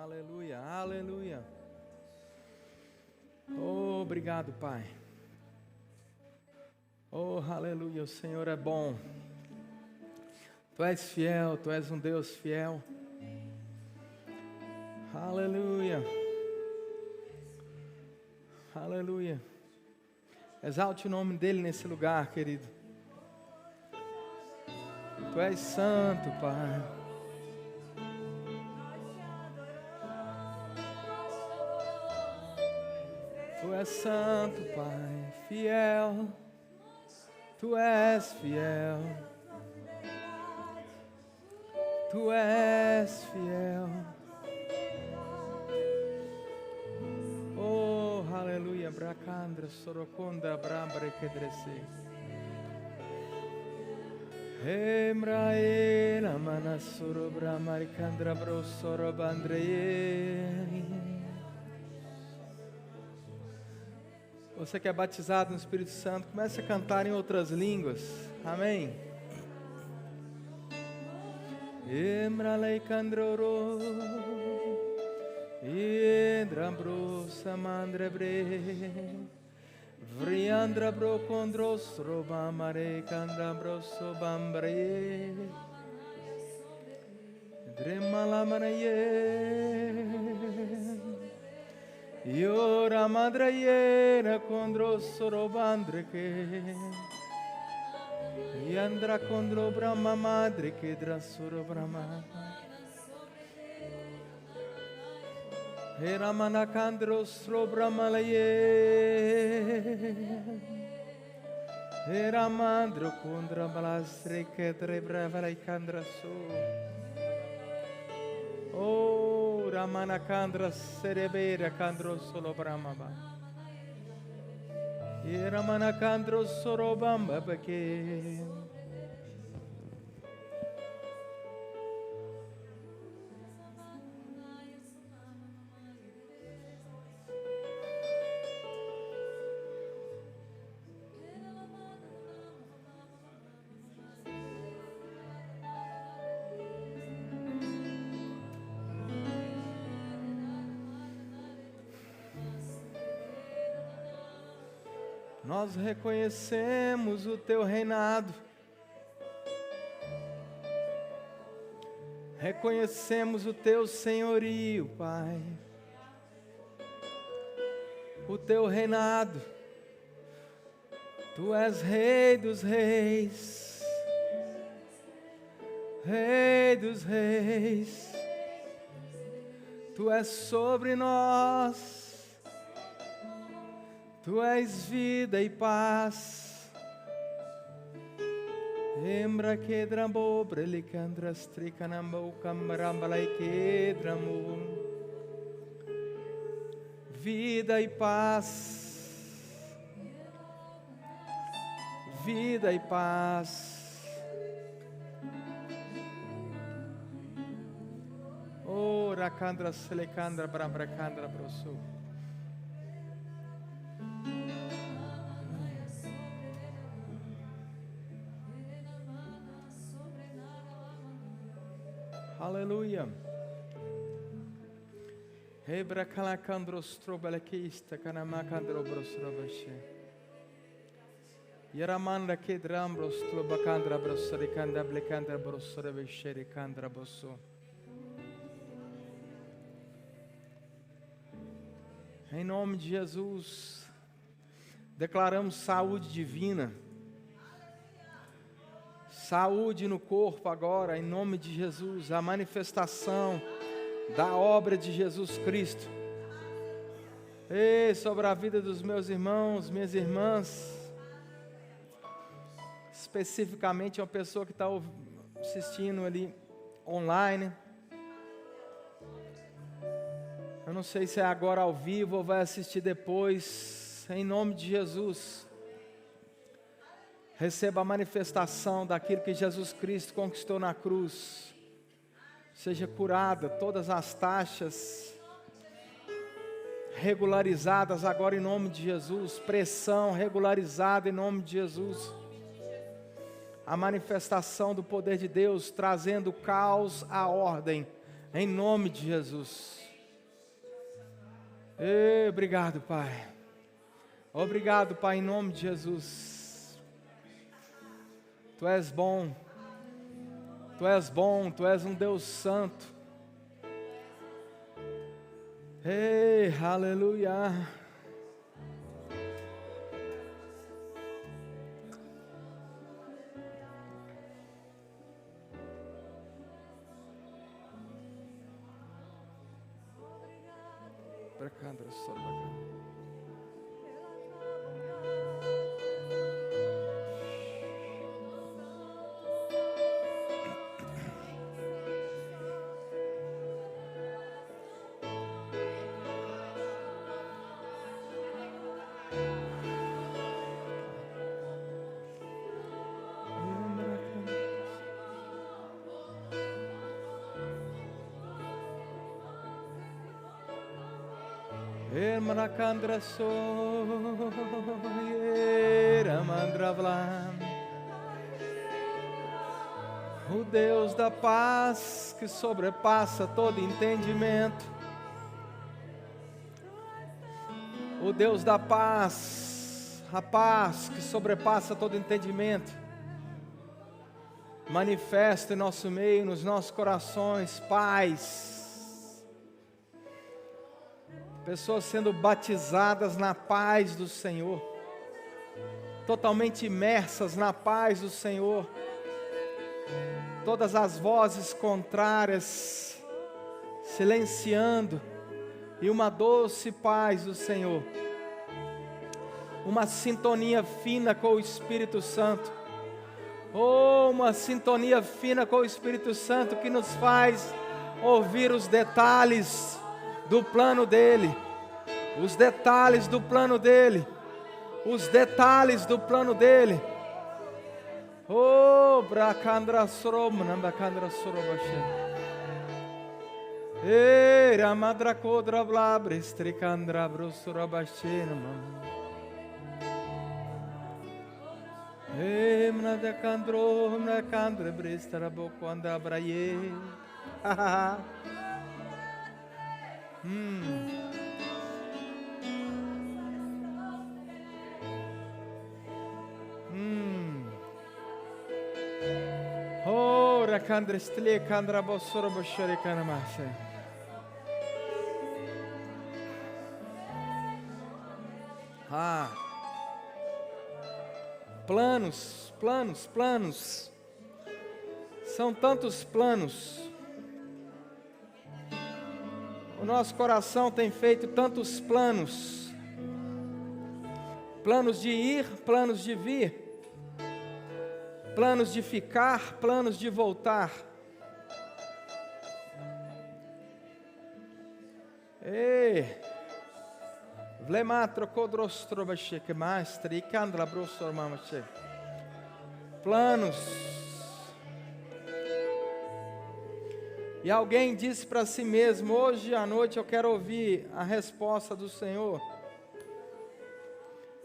Aleluia, aleluia. Oh, obrigado, Pai. Oh, aleluia, o Senhor é bom. Tu és fiel, Tu és um Deus fiel. Aleluia. Aleluia. Exalte o nome dEle nesse lugar, querido. Tu és santo, Pai. Tu és santo, Pai, fiel. Tu és fiel. Tu és fiel. Oh, aleluia. Bracandra, soroconda, brambra, kedrese. Emraena, manasoro, bramaricandra, brosoro, bandrei. Você que é batizado no Espírito Santo, comece a cantar em outras línguas. Amém. Emralei candroro, Indrambro samandrebre, Vriandra bro condrostro bamare candambro sobambre, Dremalamanaye. Iora madraiera condro sorobandre che Yandra condro brahma madre che dra sorobrahma Era manacandro srobrahmalaye Era mandro condra balastre che trebravai candra so Oh, Ramana Kandra Serebera Kandro Solobrahmaba. E Ramana Kandro Sorobamba Bake. Nós reconhecemos o Teu reinado, reconhecemos o Teu senhorio, Pai, o Teu reinado. Tu és Rei dos reis, Rei dos reis, Tu és sobre nós. Tu és vida e paz. Embra que drambo brelicandras tricanambo camrambalai que dramo. Vida e paz. Vida e paz. Oh, rakandra selecandra brambracandra broso. Aleluia. Hebra kalakandros trobelekista kanamakandro brosrobache. Yaramanda kedrambros trobakandra brosrikanda blekandra brosrobache rikandra bosso. Em nome de Jesus, declaramos saúde divina. Saúde no corpo agora, em nome de Jesus, a manifestação da obra de Jesus Cristo. E sobre a vida dos meus irmãos, minhas irmãs, especificamente uma pessoa que está assistindo ali online. Eu não sei se é agora ao vivo ou vai assistir depois, em nome de Jesus. Receba a manifestação daquilo que Jesus Cristo conquistou na cruz. Seja curada todas as taxas regularizadas agora em nome de Jesus. Pressão regularizada em nome de Jesus. A manifestação do poder de Deus trazendo caos à ordem em nome de Jesus. Obrigado, Pai. Obrigado, Pai, em nome de Jesus. Tu és bom. Tu és bom, Tu és um Deus santo. Ei, aleluia. Para cá, André, só para cá. Manacandra soira mandravlam. O Deus da paz que sobrepassa todo entendimento. O Deus da paz, a paz que sobrepassa todo entendimento, manifesta em nosso meio, nos nossos corações, paz. Pessoas sendo batizadas na paz do Senhor, totalmente imersas na paz do Senhor. Todas as vozes contrárias silenciando, e uma doce paz do Senhor. Uma sintonia fina com o Espírito Santo. Oh, uma sintonia fina com o Espírito Santo que nos faz ouvir os detalhes do plano dele, os detalhes do plano dele, os detalhes do plano dele. Oh, bracandra soromna, bracandra sorobashe. Era madrakodra blabre, stricandra brosorobashe namam. Emna de candro, na candre bristra boquandra braie. Oh, rakandre stile kandra bossoro boshore kanamase. Planos, planos, planos. São tantos planos. O nosso coração tem feito tantos planos. Planos de ir, planos de vir. Planos de ficar, planos de voltar. Ei! Planos. E alguém disse para si mesmo: hoje à noite eu quero ouvir a resposta do Senhor.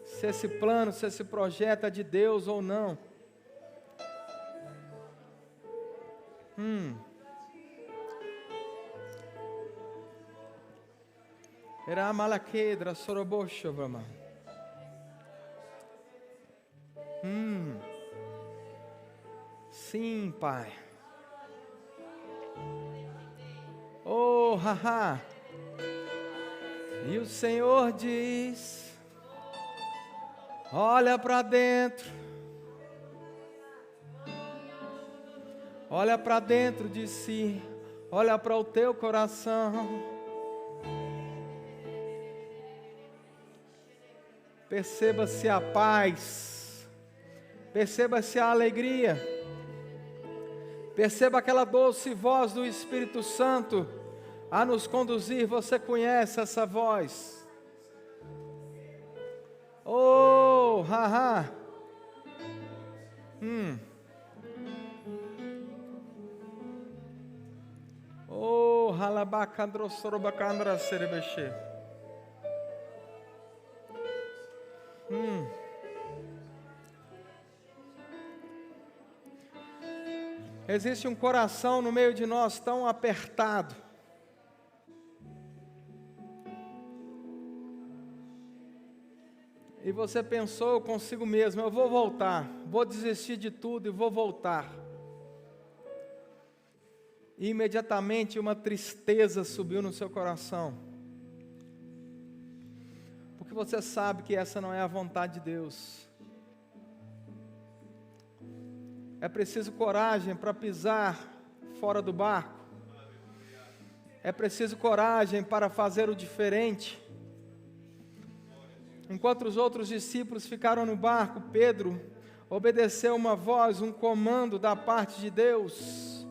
Se esse plano, se esse projeto é de Deus ou não. Era malaquedra soroboshovama. Sim, Pai. Oh, haha. E o Senhor diz: olha para dentro. Olha para dentro de si. Olha para o teu coração. Perceba-se a paz. Perceba-se a alegria. Perceba aquela doce voz do Espírito Santo a nos conduzir. Você conhece essa voz? Oh, haha. Oh, halabacandrosorobacandra serebeche. Existe um coração no meio de nós tão apertado, e você pensou consigo mesmo: eu vou voltar, vou desistir de tudo e vou voltar. E imediatamente uma tristeza subiu no seu coração, porque você sabe que essa não é a vontade de Deus. É preciso coragem para pisar fora do barco. É preciso coragem para fazer o diferente. Enquanto os outros discípulos ficaram no barco, Pedro obedeceu uma voz, um comando da parte de Deus.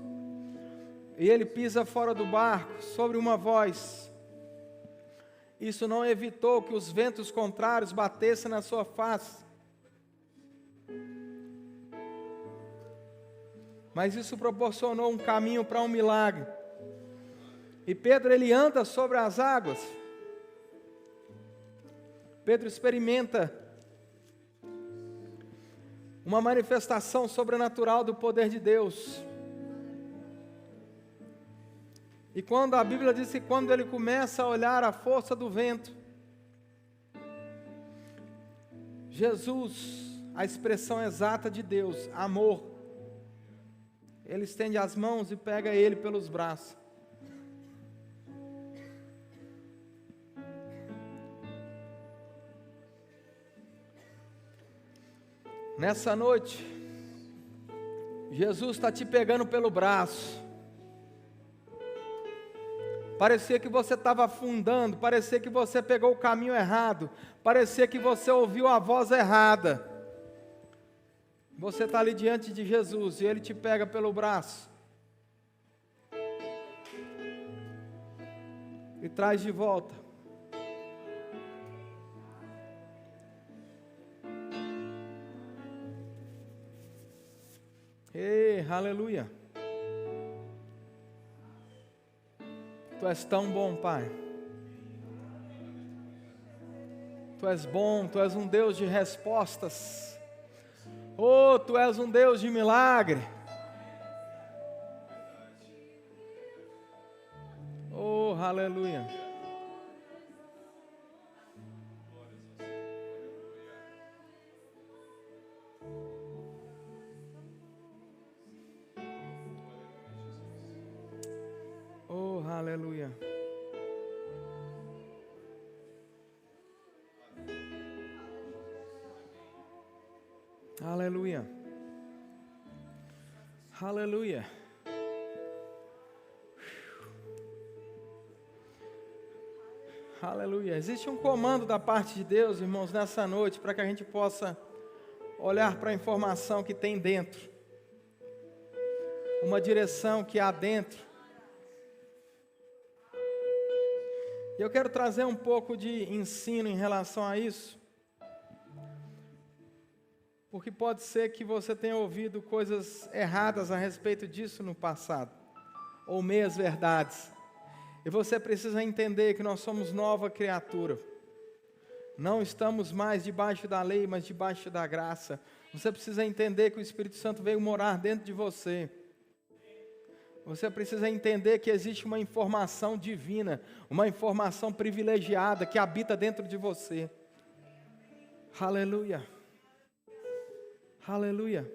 E ele pisa fora do barco, sobre uma voz. Isso não evitou que os ventos contrários batessem na sua face. Mas isso proporcionou um caminho para um milagre. E Pedro, ele anda sobre as águas. Pedro experimenta uma manifestação sobrenatural do poder de Deus. E quando a Bíblia diz que quando ele começa a olhar a força do vento, Jesus, a expressão exata de Deus, amor, ele estende as mãos e pega ele pelos braços. Nessa noite, Jesus está te pegando pelo braço. Parecia que você estava afundando, parecia que você pegou o caminho errado, parecia que você ouviu a voz errada. Você está ali diante de Jesus e Ele te pega pelo braço e traz de volta. Ei, aleluia. Tu és tão bom, Pai. Tu és bom, Tu és um Deus de respostas. Oh, Tu és um Deus de milagre. Oh, aleluia. Oh, aleluia. Aleluia. Aleluia. Aleluia. Existe um comando da parte de Deus, irmãos, nessa noite, para que a gente possa olhar para a informação que tem dentro. Uma direção que há dentro. E eu quero trazer um pouco de ensino em relação a isso. Porque pode ser que você tenha ouvido coisas erradas a respeito disso no passado, ou meias verdades. E você precisa entender que nós somos nova criatura. Não estamos mais debaixo da lei, mas debaixo da graça. Você precisa entender que o Espírito Santo veio morar dentro de você. Você precisa entender que existe uma informação divina, uma informação privilegiada que habita dentro de você. Aleluia. Aleluia.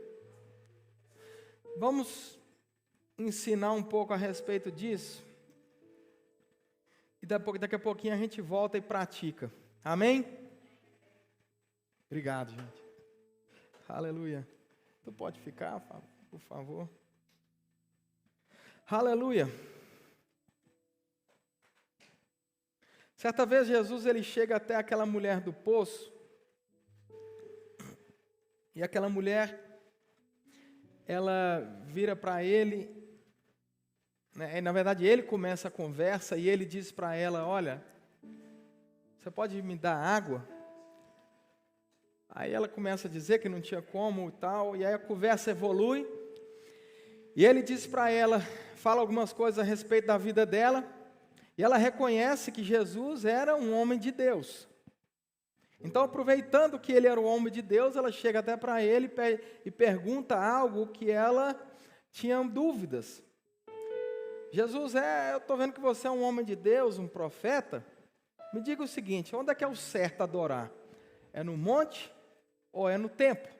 Vamos ensinar um pouco a respeito disso. E daqui a pouquinho a gente volta e pratica. Amém? Obrigado, gente. Aleluia. Tu pode ficar, por favor. Aleluia. Certa vez Jesus ele chega até aquela mulher do poço. E aquela mulher, ela vira para ele, né, na verdade ele começa a conversa e ele diz para ela: olha, você pode me dar água? Aí ela começa a dizer que não tinha como e tal, e aí a conversa evolui, e ele diz para ela, fala algumas coisas a respeito da vida dela, e ela reconhece que Jesus era um homem de Deus. Então, aproveitando que ele era o homem de Deus, ela chega até para ele e pergunta algo que ela tinha dúvidas. Jesus, eu estou vendo que você é um homem de Deus, um profeta. Me diga o seguinte, onde é que é o certo adorar? É no monte ou é no templo?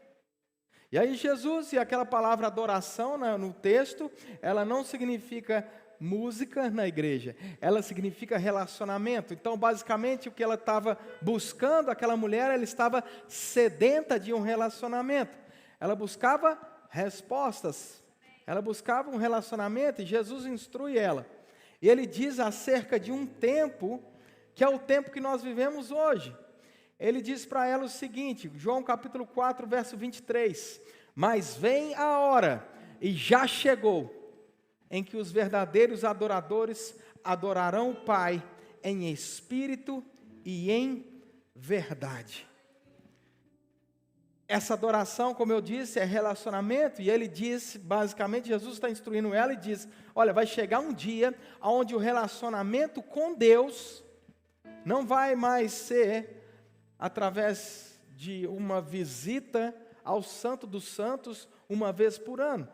E aí Jesus, e aquela palavra adoração no texto, ela não significa música na igreja, ela significa relacionamento. Então, basicamente, o que ela estava buscando, aquela mulher, ela estava sedenta de um relacionamento. Ela buscava respostas, ela buscava um relacionamento, e Jesus instrui ela. E ele diz acerca de um tempo, que é o tempo que nós vivemos hoje. Ele diz para ela o seguinte, João capítulo 4, verso 23, mas vem a hora, e já chegou, em que os verdadeiros adoradores adorarão o Pai em espírito e em verdade. Essa adoração, como eu disse, é relacionamento, e ele diz, basicamente, Jesus está instruindo ela e diz, olha, vai chegar um dia onde o relacionamento com Deus não vai mais ser através de uma visita ao Santo dos Santos uma vez por ano.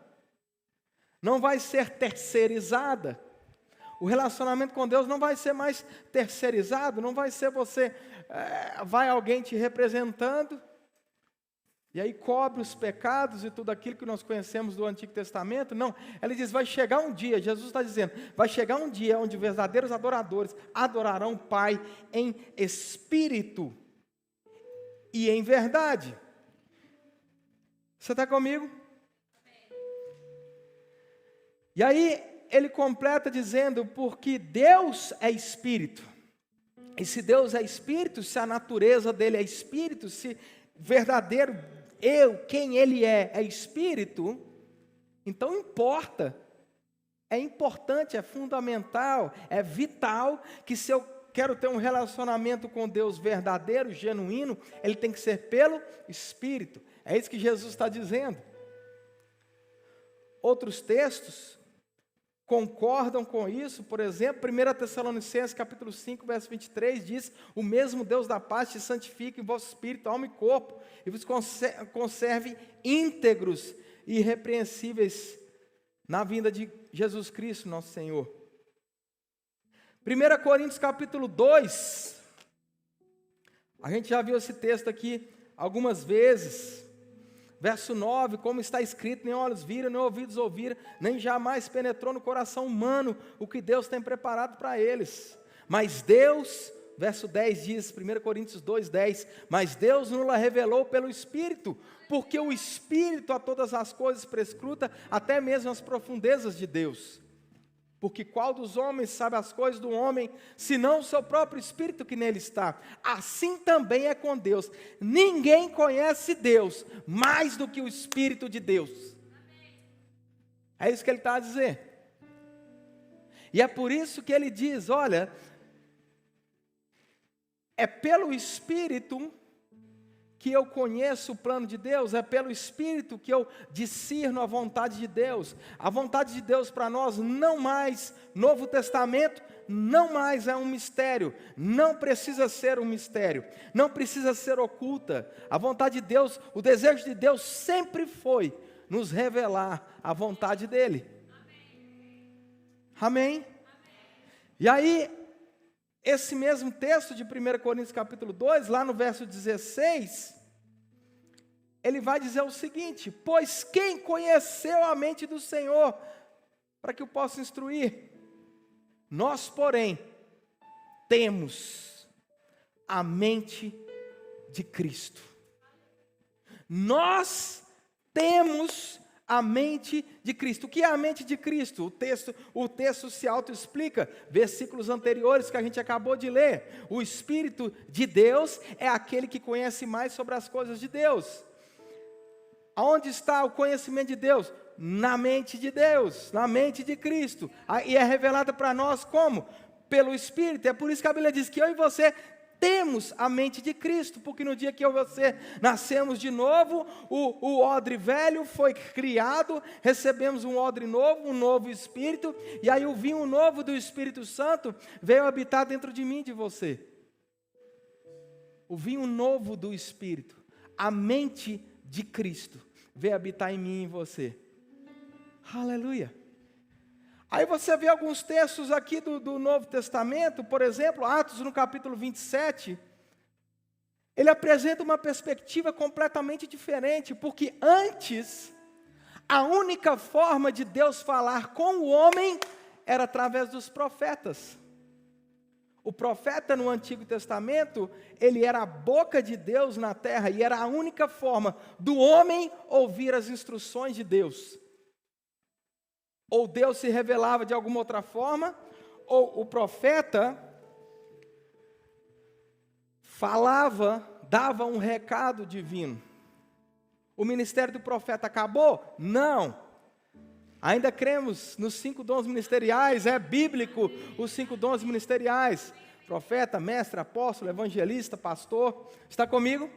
Não vai ser terceirizada. O relacionamento com Deus não vai ser mais terceirizado, não vai ser você, vai alguém te representando, e aí cobre os pecados e tudo aquilo que nós conhecemos do Antigo Testamento. Não, ele diz, vai chegar um dia, Jesus está dizendo, vai chegar um dia onde verdadeiros adoradores adorarão o Pai em espírito e em verdade. Você está comigo? E aí ele completa dizendo, porque Deus é espírito. E se Deus é espírito, se a natureza dele é espírito, se verdadeiro quem ele é espírito, então importa. É importante, é fundamental, é vital que se eu quero ter um relacionamento com Deus verdadeiro, genuíno, ele tem que ser pelo Espírito. É isso que Jesus está dizendo. Outros textos concordam com isso, por exemplo, 1 Tessalonicenses capítulo 5, verso 23, diz, o mesmo Deus da paz te santifique em vosso espírito, alma e corpo, e vos conserve íntegros e irrepreensíveis na vinda de Jesus Cristo, nosso Senhor. 1 Coríntios capítulo 2, a gente já viu esse texto aqui algumas vezes, verso 9, como está escrito, nem olhos viram, nem ouvidos ouviram, nem jamais penetrou no coração humano o que Deus tem preparado para eles. Mas Deus, verso 10 diz, 1 Coríntios 2, 10, mas Deus nos revelou pelo Espírito, porque o Espírito a todas as coisas prescruta, até mesmo as profundezas de Deus. Porque qual dos homens sabe as coisas do homem, senão o seu próprio Espírito que nele está? Assim também é com Deus. Ninguém conhece Deus mais do que o Espírito de Deus. É isso que ele está a dizer. E é por isso que ele diz, olha, é pelo Espírito que eu conheço o plano de Deus, é pelo Espírito que eu discerno a vontade de Deus. A vontade de Deus para nós não mais, Novo Testamento, não mais é um mistério, não precisa ser um mistério, não precisa ser oculta. A vontade de Deus, o desejo de Deus sempre foi nos revelar a vontade dEle. Amém? E aí, esse mesmo texto de 1 Coríntios capítulo 2, lá no verso 16, ele vai dizer o seguinte, pois quem conheceu a mente do Senhor, para que o possa instruir? Nós, porém, temos a mente de Cristo. Nós temos a mente de Cristo. O que é a mente de Cristo? O texto se autoexplica, versículos anteriores que a gente acabou de ler. O Espírito de Deus é aquele que conhece mais sobre as coisas de Deus. Aonde está o conhecimento de Deus? Na mente de Deus, na mente de Cristo. E é revelada para nós como? Pelo Espírito. É por isso que a Bíblia diz que eu e você temos a mente de Cristo, porque no dia que eu e você nascemos de novo, o odre velho foi criado, recebemos um odre novo, um novo Espírito, e aí o vinho novo do Espírito Santo veio habitar dentro de mim e de você. O vinho novo do Espírito, a mente de Cristo, veio habitar em mim e em você. Aleluia! Aí você vê alguns textos aqui do Novo Testamento, por exemplo, Atos no capítulo 27, ele apresenta uma perspectiva completamente diferente, porque antes, a única forma de Deus falar com o homem era através dos profetas. O profeta no Antigo Testamento, ele era a boca de Deus na terra, e era a única forma do homem ouvir as instruções de Deus. Ou Deus se revelava de alguma outra forma, ou o profeta falava, dava um recado divino. O ministério do profeta acabou? Não. Ainda cremos nos 5 dons ministeriais, é bíblico os 5 dons ministeriais. Profeta, mestre, apóstolo, evangelista, pastor. Está comigo?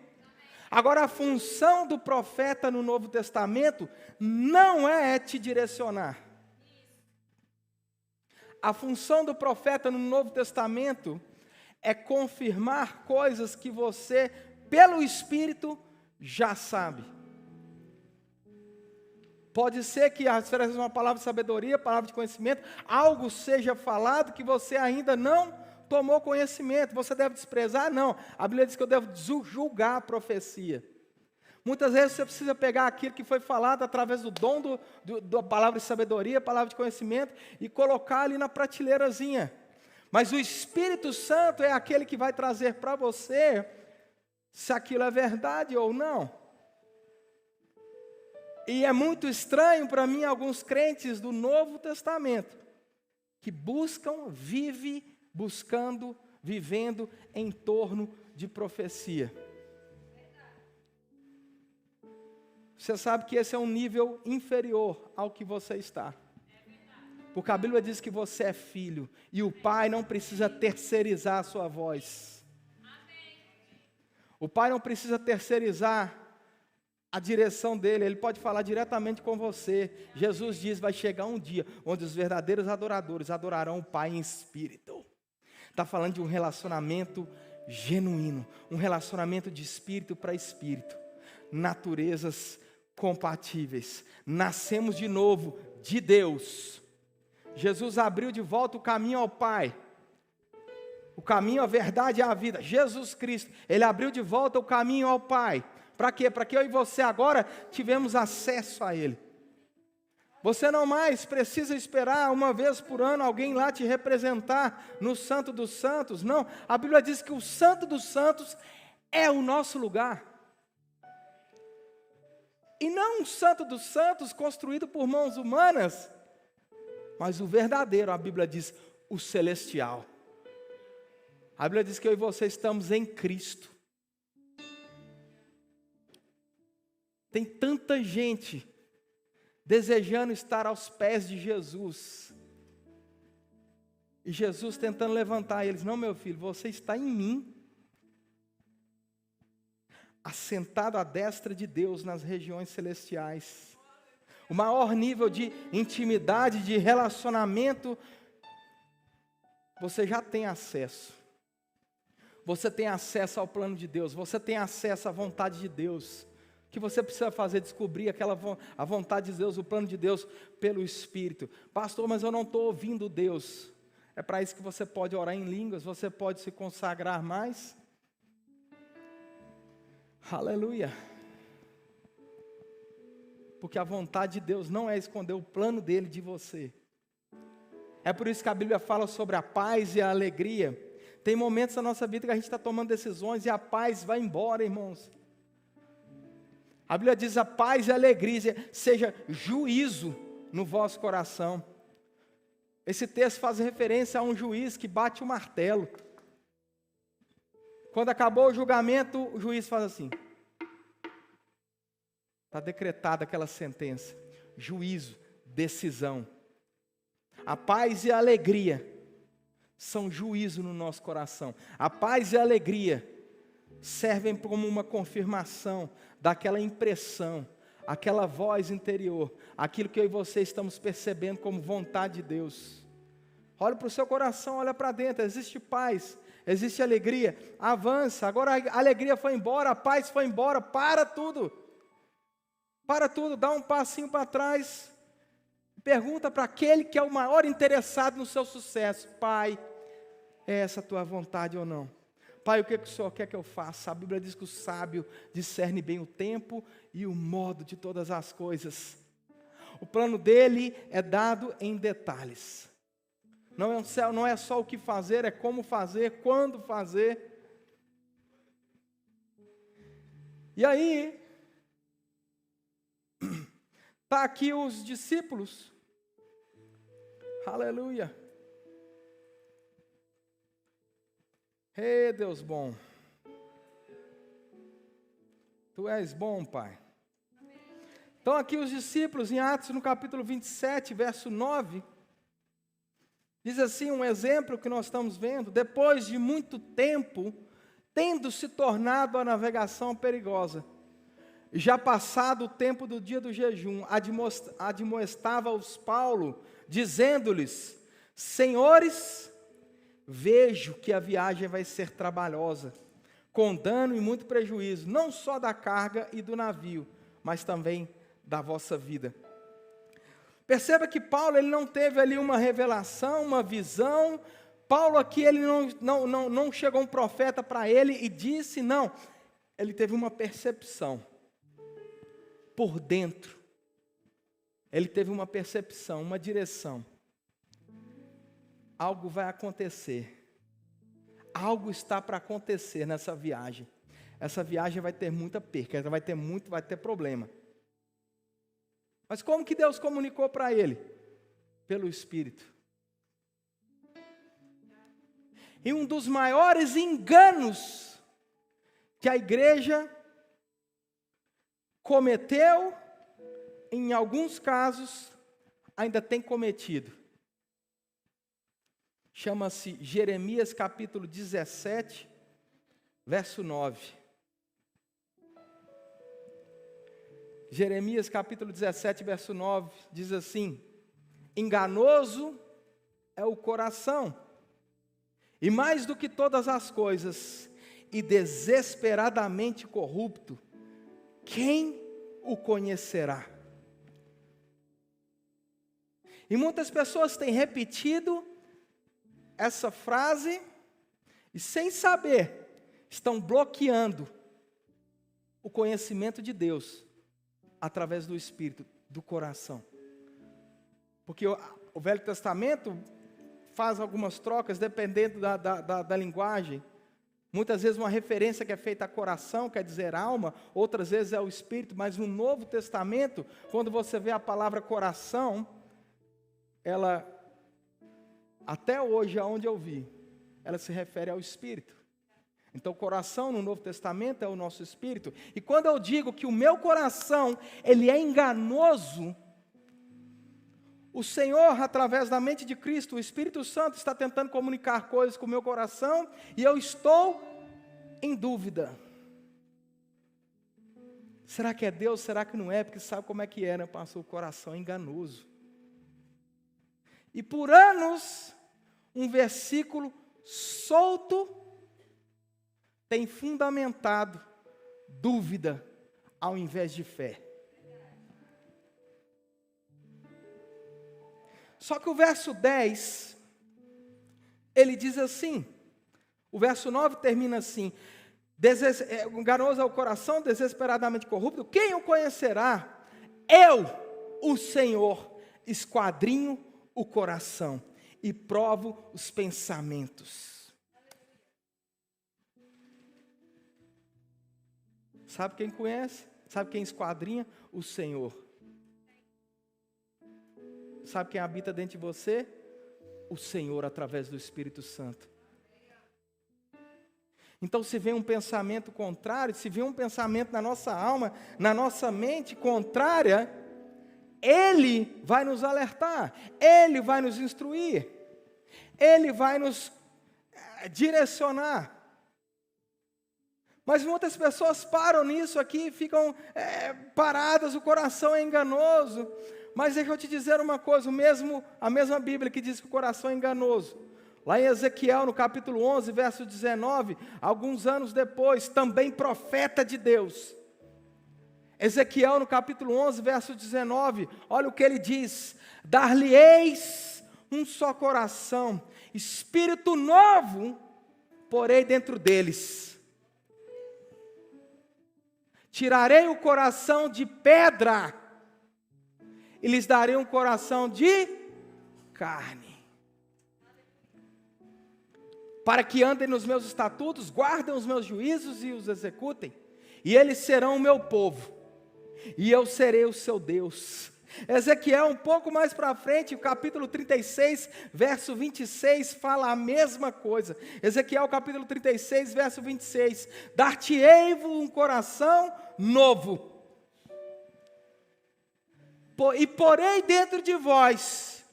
Agora, a função do profeta no Novo Testamento não é te direcionar. A função do profeta no Novo Testamento é confirmar coisas que você, pelo Espírito, já sabe. Pode ser que, através de uma palavra de sabedoria, palavra de conhecimento, algo seja falado que você ainda não tomou conhecimento. Você deve desprezar? Não. A Bíblia diz que eu devo julgar a profecia. Muitas vezes você precisa pegar aquilo que foi falado através do dom da palavra de sabedoria, palavra de conhecimento, e colocar ali na prateleirazinha. Mas o Espírito Santo é aquele que vai trazer para você se aquilo é verdade ou não. E é muito estranho para mim alguns crentes do Novo Testamento que vivendo em torno de profecia. Você sabe que esse é um nível inferior ao que você está. Porque a Bíblia diz que você é filho e o pai não precisa terceirizar a sua voz. O pai não precisa terceirizar a direção dele, ele pode falar diretamente com você. Jesus diz, vai chegar um dia onde os verdadeiros adoradores adorarão o Pai em espírito. Está falando de um relacionamento genuíno, um relacionamento de espírito para espírito, naturezas compatíveis. Nascemos de novo de Deus. Jesus abriu de volta o caminho ao Pai. O caminho, a verdade e a vida. Jesus Cristo, Ele abriu de volta o caminho ao Pai. Para quê? Para que eu e você agora tivemos acesso a Ele. Você não mais precisa esperar uma vez por ano alguém lá te representar no Santo dos Santos. Não, a Bíblia diz que o Santo dos Santos é o nosso lugar. E não um Santo dos Santos construído por mãos humanas, mas o verdadeiro, a Bíblia diz, o celestial. A Bíblia diz que eu e você estamos em Cristo. Tem tanta gente desejando estar aos pés de Jesus. E Jesus tentando levantar eles. Não, meu filho, você está em mim. Assentado à destra de Deus nas regiões celestiais. O maior nível de intimidade, de relacionamento, você já tem acesso. Você tem acesso ao plano de Deus. Você tem acesso à vontade de Deus. O que você precisa fazer? Descobrir a vontade de Deus, o plano de Deus, pelo Espírito. Pastor, mas eu não estou ouvindo Deus. É para isso que você pode orar em línguas, você pode se consagrar mais. Aleluia. Porque a vontade de Deus não é esconder o plano dele de você. É por isso que a Bíblia fala sobre a paz e a alegria. Tem momentos na nossa vida que a gente está tomando decisões e a paz vai embora, irmãos. A Bíblia diz a paz e a alegria, seja juízo no vosso coração. Esse texto faz referência a um juiz que bate o martelo. Quando acabou o julgamento, o juiz faz assim. Está decretada aquela sentença. Juízo, decisão. A paz e a alegria são juízo no nosso coração. A paz e a alegria servem como uma confirmação daquela impressão, aquela voz interior, aquilo que eu e você estamos percebendo como vontade de Deus. Olha para o seu coração, olha para dentro, existe paz, existe alegria, avança. Agora a alegria foi embora, a paz foi embora, para tudo, dá um passinho para trás, pergunta para aquele que é o maior interessado no seu sucesso: Pai, é essa a tua vontade ou não? Pai, o que o Senhor quer que eu faça? A Bíblia diz que o sábio discerne bem o tempo e o modo de todas as coisas. O plano dele é dado em detalhes. Não é só o que fazer, é como fazer, quando fazer. E aí, está aqui os discípulos. Aleluia. Ei, Deus bom. Tu és bom, Pai. Então aqui os discípulos, em Atos, no capítulo 27, verso 9, diz assim, um exemplo que nós estamos vendo: depois de muito tempo, tendo se tornado a navegação perigosa, já passado o tempo do dia do jejum, admoestava-os Paulo, dizendo-lhes: Senhores, vejo que a viagem vai ser trabalhosa, com dano e muito prejuízo, não só da carga e do navio, mas também da vossa vida. Perceba que Paulo ele não teve ali uma revelação, uma visão. Paulo aqui ele não chegou um profeta para ele e disse, não. Ele teve uma percepção por dentro. Ele teve uma percepção, uma direção. Algo vai acontecer. Algo está para acontecer nessa viagem. Essa viagem vai ter muita perca, vai ter problema. Mas como que Deus comunicou para ele? Pelo Espírito. E um dos maiores enganos que a igreja cometeu, em alguns casos, ainda tem cometido. Chama-se Jeremias capítulo 17, verso 9. Jeremias capítulo 17, verso 9, diz assim: enganoso é o coração, e mais do que todas as coisas, e desesperadamente corrupto, quem o conhecerá? E muitas pessoas têm repetido essa frase, e sem saber, estão bloqueando o conhecimento de Deus, através do Espírito, do coração. Porque o Velho Testamento faz algumas trocas, dependendo da linguagem. Muitas vezes uma referência que é feita a coração, quer dizer alma, outras vezes é o Espírito, mas no Novo Testamento, quando você vê a palavra coração, ela, até hoje, aonde eu vi, ela se refere ao Espírito. Então, o coração no Novo Testamento é o nosso espírito. E quando eu digo que o meu coração, ele é enganoso, o Senhor, através da mente de Cristo, o Espírito Santo, está tentando comunicar coisas com o meu coração, e eu estou em dúvida. Será que é Deus? Será que não é? Porque sabe como é que é, né, pastor? O coração é enganoso. E por anos, um versículo solto tem fundamentado dúvida ao invés de fé. Só que o verso 10, ele diz assim, o verso 9 termina assim: enganoso é o coração, desesperadamente corrupto, quem o conhecerá? Eu, o Senhor, esquadrinho o coração e provo os pensamentos. Sabe quem conhece? Sabe quem esquadrinha? O Senhor. Sabe quem habita dentro de você? O Senhor, através do Espírito Santo. Então, se vem um pensamento contrário, se vem um pensamento na nossa alma, na nossa mente contrária, Ele vai nos alertar, Ele vai nos instruir, Ele vai nos direcionar. Mas muitas pessoas param nisso aqui, ficam paradas, o coração é enganoso. Mas deixa eu te dizer uma coisa, a mesma Bíblia que diz que o coração é enganoso. Lá em Ezequiel, no capítulo 11, verso 19, alguns anos depois, também profeta de Deus. Ezequiel, no capítulo 11, verso 19, olha o que ele diz: dar-lhe-eis um só coração, espírito novo porei dentro deles. Tirarei o coração de pedra e lhes darei um coração de carne. Para que andem nos meus estatutos, guardem os meus juízos e os executem. E eles serão o meu povo, e eu serei o seu Deus. Ezequiel, um pouco mais para frente, o capítulo 36, verso 26, fala a mesma coisa. Ezequiel, capítulo 36, verso 26. Dar-te-ei-vos um coração novo, e porei dentro de vós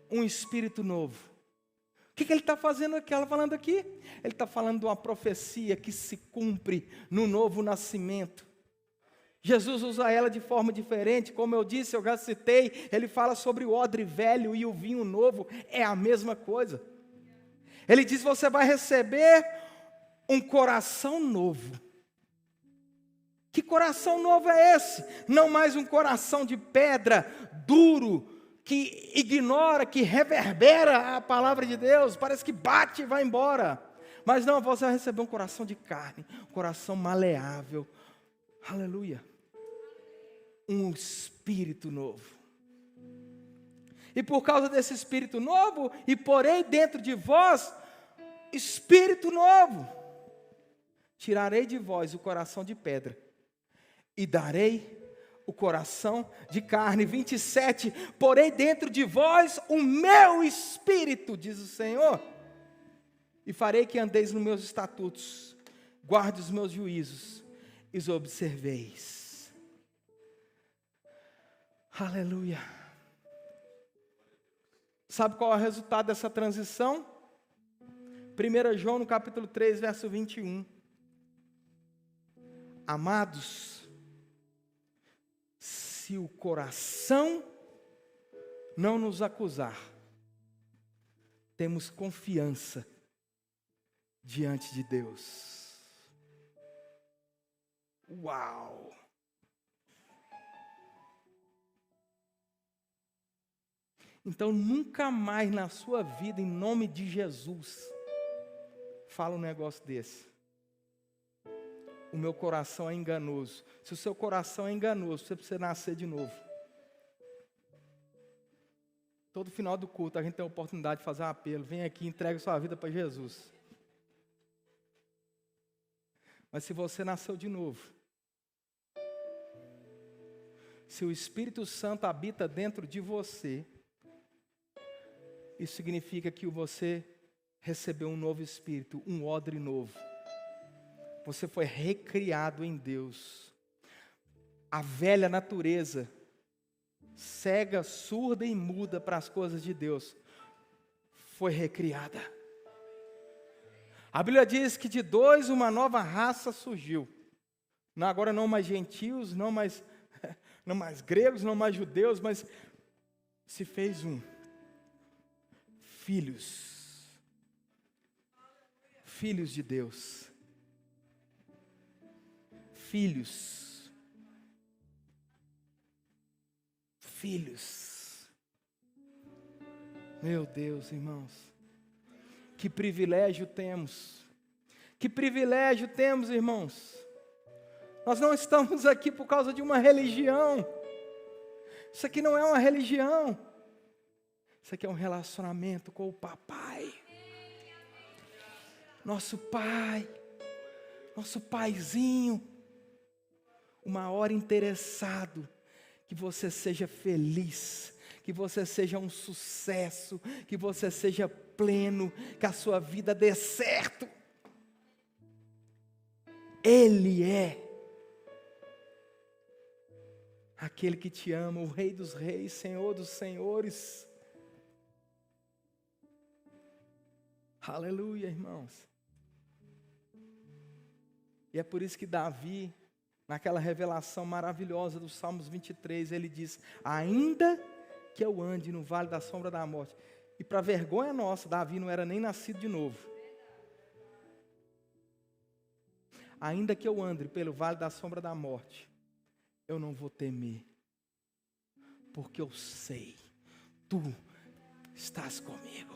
um espírito novo. O que ele está fazendo aqui? Ela falando aqui? Ele está falando de uma profecia que se cumpre no novo nascimento. Jesus usa ela de forma diferente, como eu disse, eu já citei, ele fala sobre o odre velho e o vinho novo, é a mesma coisa. Ele diz, você vai receber um coração novo. Que coração novo é esse? Não mais um coração de pedra, duro, que ignora, que reverbera a palavra de Deus, parece que bate e vai embora. Mas não, você vai receber um coração de carne, um coração maleável. Aleluia. Um espírito novo. E por causa desse espírito novo, e porei dentro de vós espírito novo. Tirarei de vós o coração de pedra e darei o coração de carne. 27, porei dentro de vós o meu espírito, diz o Senhor, e farei que andeis nos meus estatutos, guarde os meus juízos e os observeis. Aleluia. Sabe qual é o resultado dessa transição? 1 João no capítulo 3, verso 21. Amados, se o coração não nos acusar, temos confiança diante de Deus. Uau! Então nunca mais na sua vida, em nome de Jesus, fala um negócio desse. O meu coração é enganoso. Se o seu coração é enganoso, você precisa nascer de novo. Todo final do culto a gente tem a oportunidade de fazer um apelo. Vem aqui e entregue sua vida para Jesus. Mas se você nasceu de novo, se o Espírito Santo habita dentro de você, isso significa que você recebeu um novo espírito, um odre novo. Você foi recriado em Deus. A velha natureza, cega, surda e muda para as coisas de Deus, foi recriada. A Bíblia diz que de dois uma nova raça surgiu. Agora não mais gentios, não mais gregos, não mais judeus, mas se fez um. Filhos de Deus. Filhos. Meu Deus, irmãos. Que privilégio temos. Que privilégio temos, irmãos. Nós não estamos aqui por causa de uma religião. Isso aqui não é uma religião. Isso aqui é um relacionamento com o papai. Nosso pai. Nosso paizinho. O maior interessado que você seja feliz, que você seja um sucesso, que você seja pleno, que a sua vida dê certo. Ele é aquele que te ama, o Rei dos Reis, Senhor dos Senhores. Aleluia, irmãos. E é por isso que Davi, naquela revelação maravilhosa dos Salmos 23, ele diz, ainda que eu ande no vale da sombra da morte. E para vergonha nossa, Davi não era nem nascido de novo. Ainda que eu ande pelo vale da sombra da morte, eu não vou temer, porque eu sei, tu estás comigo.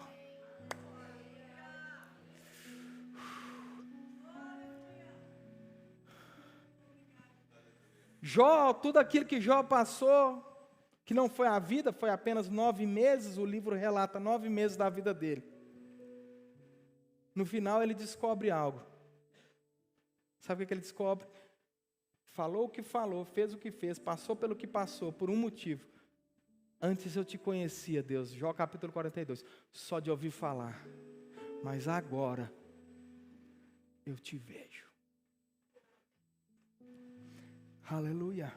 Jó, tudo aquilo que Jó passou, que não foi a vida, foi apenas 9 meses, o livro relata 9 meses da vida dele. No final ele descobre algo. Sabe o que ele descobre? Falou o que falou, fez o que fez, passou pelo que passou, por um motivo. Antes eu te conhecia, Deus, Jó capítulo 42, só de ouvir falar, mas agora eu te vejo. Aleluia.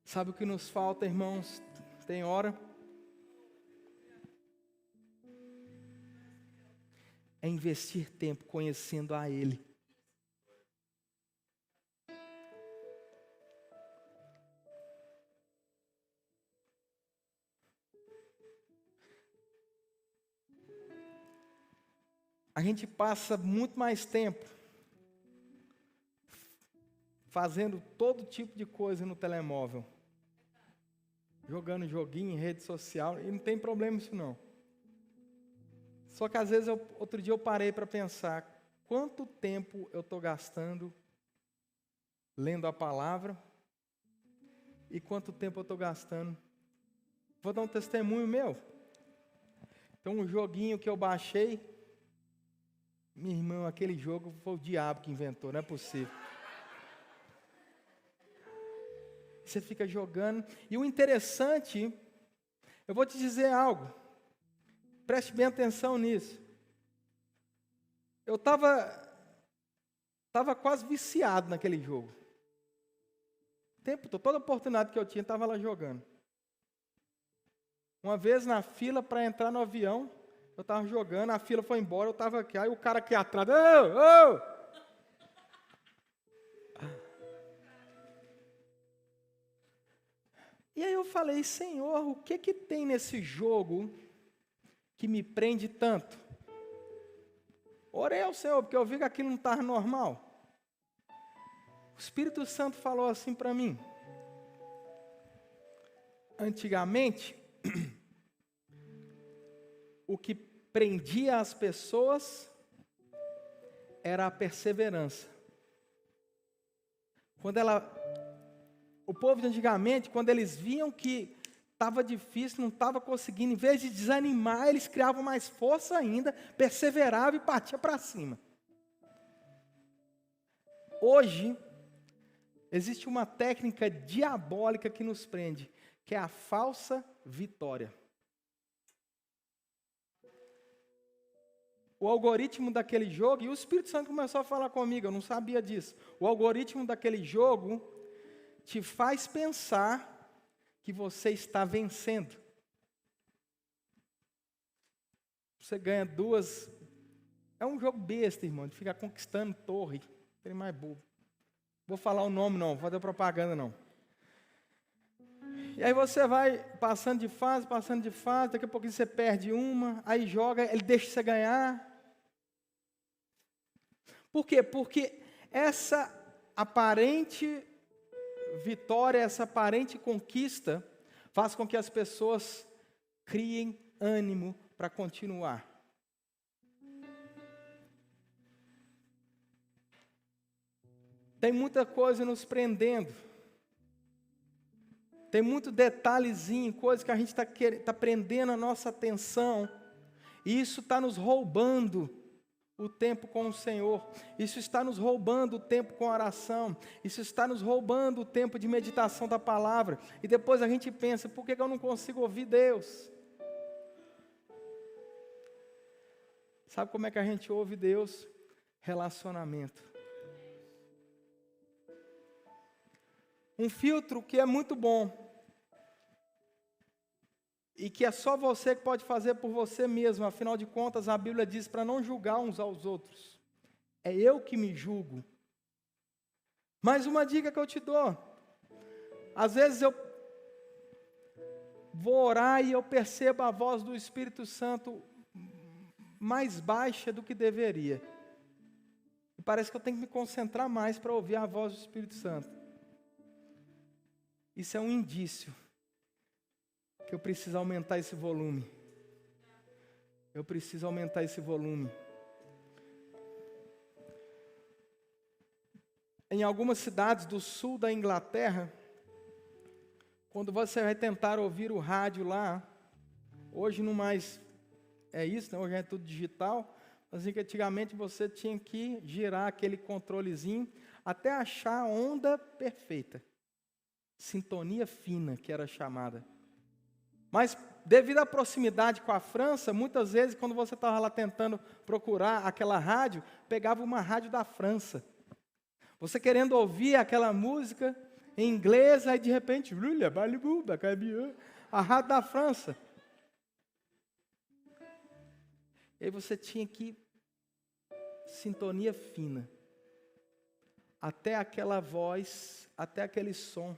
Sabe o que nos falta, irmãos? Tem hora? É investir tempo conhecendo a Ele. A gente passa muito mais tempo fazendo todo tipo de coisa no telemóvel. Jogando joguinho em rede social, e não tem problema isso não. Só que às vezes, outro dia eu parei para pensar, quanto tempo eu estou gastando lendo a palavra, e quanto tempo eu estou gastando. Vou dar um testemunho meu. Então um joguinho que eu baixei, meu irmão, aquele jogo foi o diabo que inventou, não é possível. Você fica jogando, e o interessante, eu vou te dizer algo, preste bem atenção nisso. Eu estava quase viciado naquele jogo. Toda oportunidade que eu tinha, estava lá jogando. Uma vez na fila para entrar no avião, eu estava jogando, a fila foi embora, eu estava aqui, aí o cara aqui atrás, ô! E aí eu falei, Senhor, o que tem nesse jogo que me prende tanto? Orei ao Senhor, porque eu vi que aquilo não estava normal. O Espírito Santo falou assim para mim. Antigamente, o que prendia as pessoas era a perseverança. O povo de antigamente, quando eles viam que estava difícil, não estava conseguindo, em vez de desanimar, eles criavam mais força ainda, perseveravam e partiam para cima. Hoje, existe uma técnica diabólica que nos prende, que é a falsa vitória. O algoritmo daquele jogo, e o Espírito Santo começou a falar comigo, eu não sabia disso. O algoritmo daquele jogo te faz pensar que você está vencendo. Você ganha 2. É um jogo besta, irmão, de ficar conquistando torre. Tem mais bobo. Vou falar o nome não, vou fazer propaganda não. E aí você vai passando de fase, daqui a pouquinho você perde uma, aí joga, ele deixa você ganhar. Por quê? Porque essa aparente vitória, essa aparente conquista, faz com que as pessoas criem ânimo para continuar. Tem muita coisa nos prendendo. Tem muito detalhezinho, coisa que a gente está prendendo a nossa atenção. E isso está nos roubando o tempo com o Senhor. Isso está nos roubando o tempo com a oração. Isso está nos roubando o tempo de meditação da palavra. E depois a gente pensa, por que eu não consigo ouvir Deus? Sabe como é que a gente ouve Deus? Relacionamento. Um filtro que é muito bom. E que é só você que pode fazer por você mesmo. Afinal de contas, a Bíblia diz para não julgar uns aos outros. É eu que me julgo. Mais uma dica que eu te dou. Às vezes eu vou orar e eu percebo a voz do Espírito Santo mais baixa do que deveria. E parece que eu tenho que me concentrar mais para ouvir a voz do Espírito Santo. Isso é um indício que eu preciso aumentar esse volume. Eu preciso aumentar esse volume. em algumas cidades do sul da Inglaterra, quando você vai tentar ouvir o rádio lá, hoje não mais é isso, né? Hoje é tudo digital, mas antigamente você tinha que girar aquele controlezinho até achar a onda perfeita. Sintonia fina, que era chamada. Mas, devido à proximidade com a França, muitas vezes, quando você estava lá tentando procurar aquela rádio, pegava uma rádio da França. Você querendo ouvir aquela música em inglês, aí de repente, a rádio da França. E aí você tinha que, sintonia fina, até aquela voz, até aquele som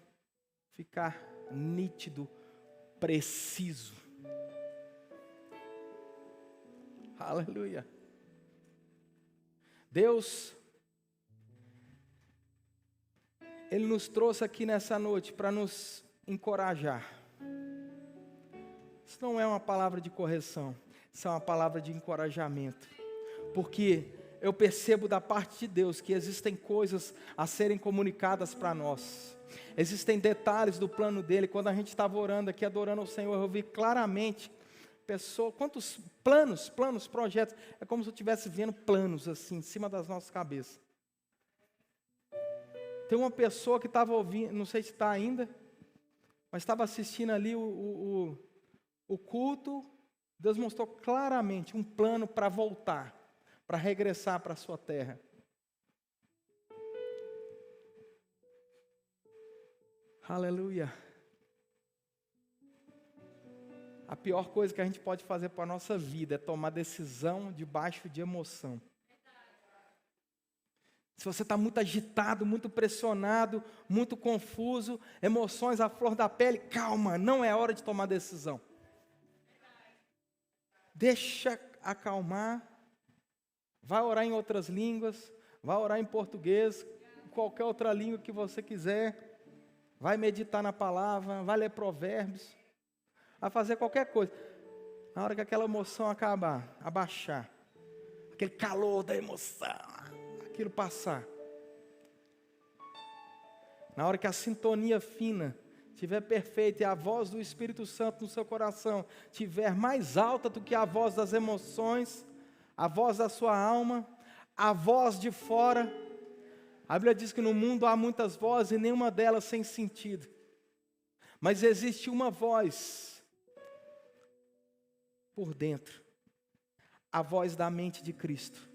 ficar nítido, preciso. Aleluia. Deus, Ele nos trouxe aqui nessa noite para nos encorajar. Isso não é uma palavra de correção, isso é uma palavra de encorajamento. Porque eu percebo da parte de Deus que existem coisas a serem comunicadas para nós. Existem detalhes do plano dele. Quando a gente estava orando aqui, adorando ao Senhor, eu vi claramente quantos planos, projetos. É como se eu estivesse vendo planos assim, em cima das nossas cabeças. Tem uma pessoa que estava ouvindo, não sei se está ainda, mas estava assistindo ali o culto. Deus mostrou claramente um plano para voltar, para regressar para a sua terra. Aleluia. A pior coisa que a gente pode fazer para a nossa vida é tomar decisão debaixo de emoção. Se você está muito agitado, muito pressionado, muito confuso, emoções à flor da pele, calma, não é hora de tomar decisão. Deixa acalmar, vai orar em outras línguas, vai orar em português, qualquer outra língua que você quiser. Vai meditar na palavra, vai ler provérbios, vai fazer qualquer coisa. Na hora que aquela emoção acabar, abaixar, aquele calor da emoção, aquilo passar. Na hora que a sintonia fina estiver perfeita e a voz do Espírito Santo no seu coração estiver mais alta do que a voz das emoções, a voz da sua alma, a voz de fora. A Bíblia diz que no mundo há muitas vozes e nenhuma delas sem sentido. Mas existe uma voz por dentro, a voz da mente de Cristo.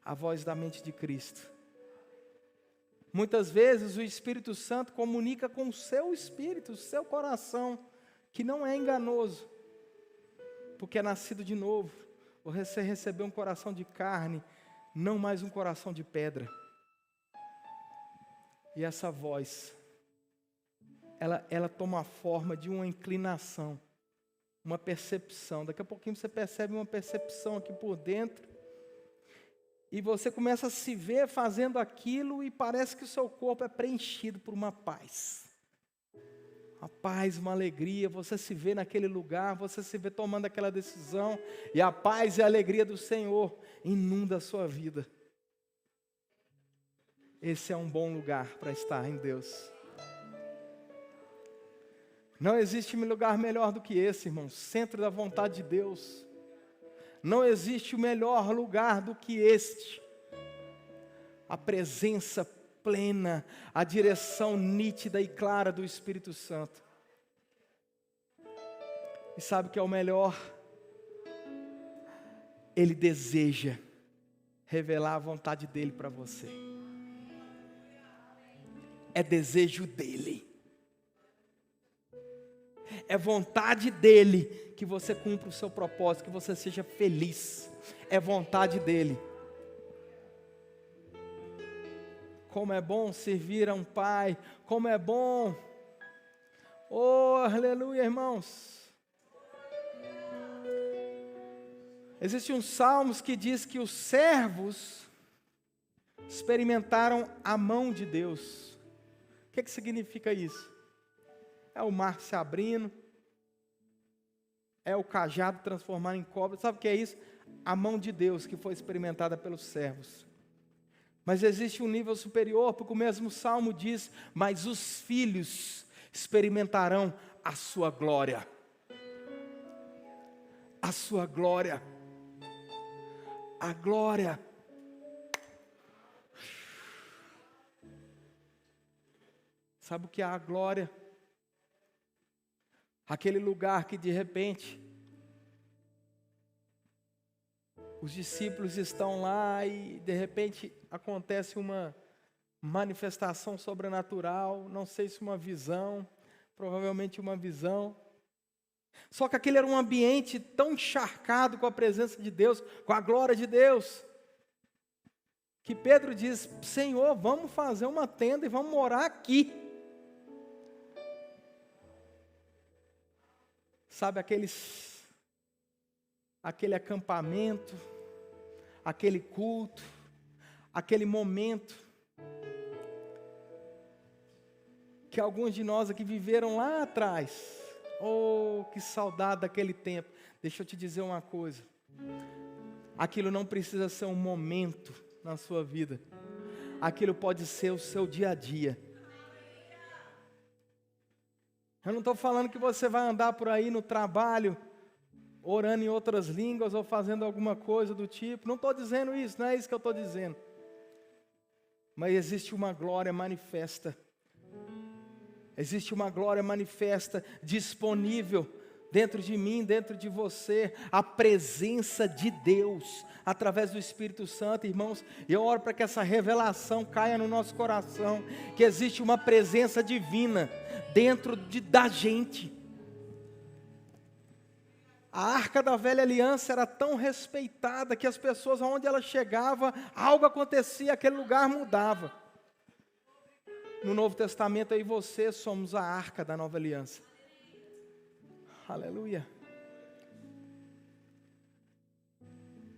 A voz da mente de Cristo. Muitas vezes o Espírito Santo comunica com o seu espírito, o seu coração, que não é enganoso, porque é nascido de novo. Você recebeu um coração de carne, não mais um coração de pedra. E essa voz, ela toma a forma de uma inclinação, uma percepção. Daqui a pouquinho você percebe uma percepção aqui por dentro, e você começa a se ver fazendo aquilo, e parece que o seu corpo é preenchido por uma paz. Uma paz, uma alegria, você se vê naquele lugar, você se vê tomando aquela decisão, e a paz e a alegria do Senhor inunda a sua vida. Esse é um bom lugar para estar em Deus. Não existe lugar melhor do que esse, irmão, centro da vontade de Deus. Não existe o melhor lugar do que este. A presença plena, a direção nítida e clara do Espírito Santo. E sabe o que é o melhor? Ele deseja revelar a vontade dEle para você. É desejo dEle. É vontade dEle que você cumpra o seu propósito, que você seja feliz. É vontade dEle. Como é bom servir a um Pai, como é bom. Oh, aleluia, irmãos. Existe um Salmos que diz que os servos experimentaram a mão de Deus. O que significa isso? É o mar se abrindo, é o cajado transformado em cobra. Sabe o que é isso? A mão de Deus que foi experimentada pelos servos. Mas existe um nível superior, porque o mesmo Salmo diz: mas os filhos experimentarão a sua glória. A sua glória. A glória. Sabe o que é a glória? Aquele lugar que de repente os discípulos estão lá e de repente acontece uma manifestação sobrenatural, não sei se uma visão, provavelmente uma visão. Só que aquele era um ambiente tão encharcado com a presença de Deus, com a glória de Deus, que Pedro diz: Senhor, vamos fazer uma tenda e vamos morar aqui. Sabe aquele acampamento, aquele culto, aquele momento que alguns de nós aqui viveram lá atrás. Oh, que saudade daquele tempo. Deixa eu te dizer uma coisa. Aquilo não precisa ser um momento na sua vida. Aquilo pode ser o seu dia a dia. Eu não estou falando que você vai andar por aí no trabalho, orando em outras línguas ou fazendo alguma coisa do tipo. Não estou dizendo isso, não é isso que eu estou dizendo. Mas existe uma glória manifesta. Existe uma glória manifesta, disponível dentro de mim, dentro de você. A presença de Deus, através do Espírito Santo, irmãos. Eu oro para que essa revelação caia no nosso coração. Que existe uma presença divina dentro da gente. A arca da velha aliança era tão respeitada que as pessoas, aonde ela chegava, algo acontecia, aquele lugar mudava. No Novo Testamento, eu e você somos a arca da nova aliança. Aleluia.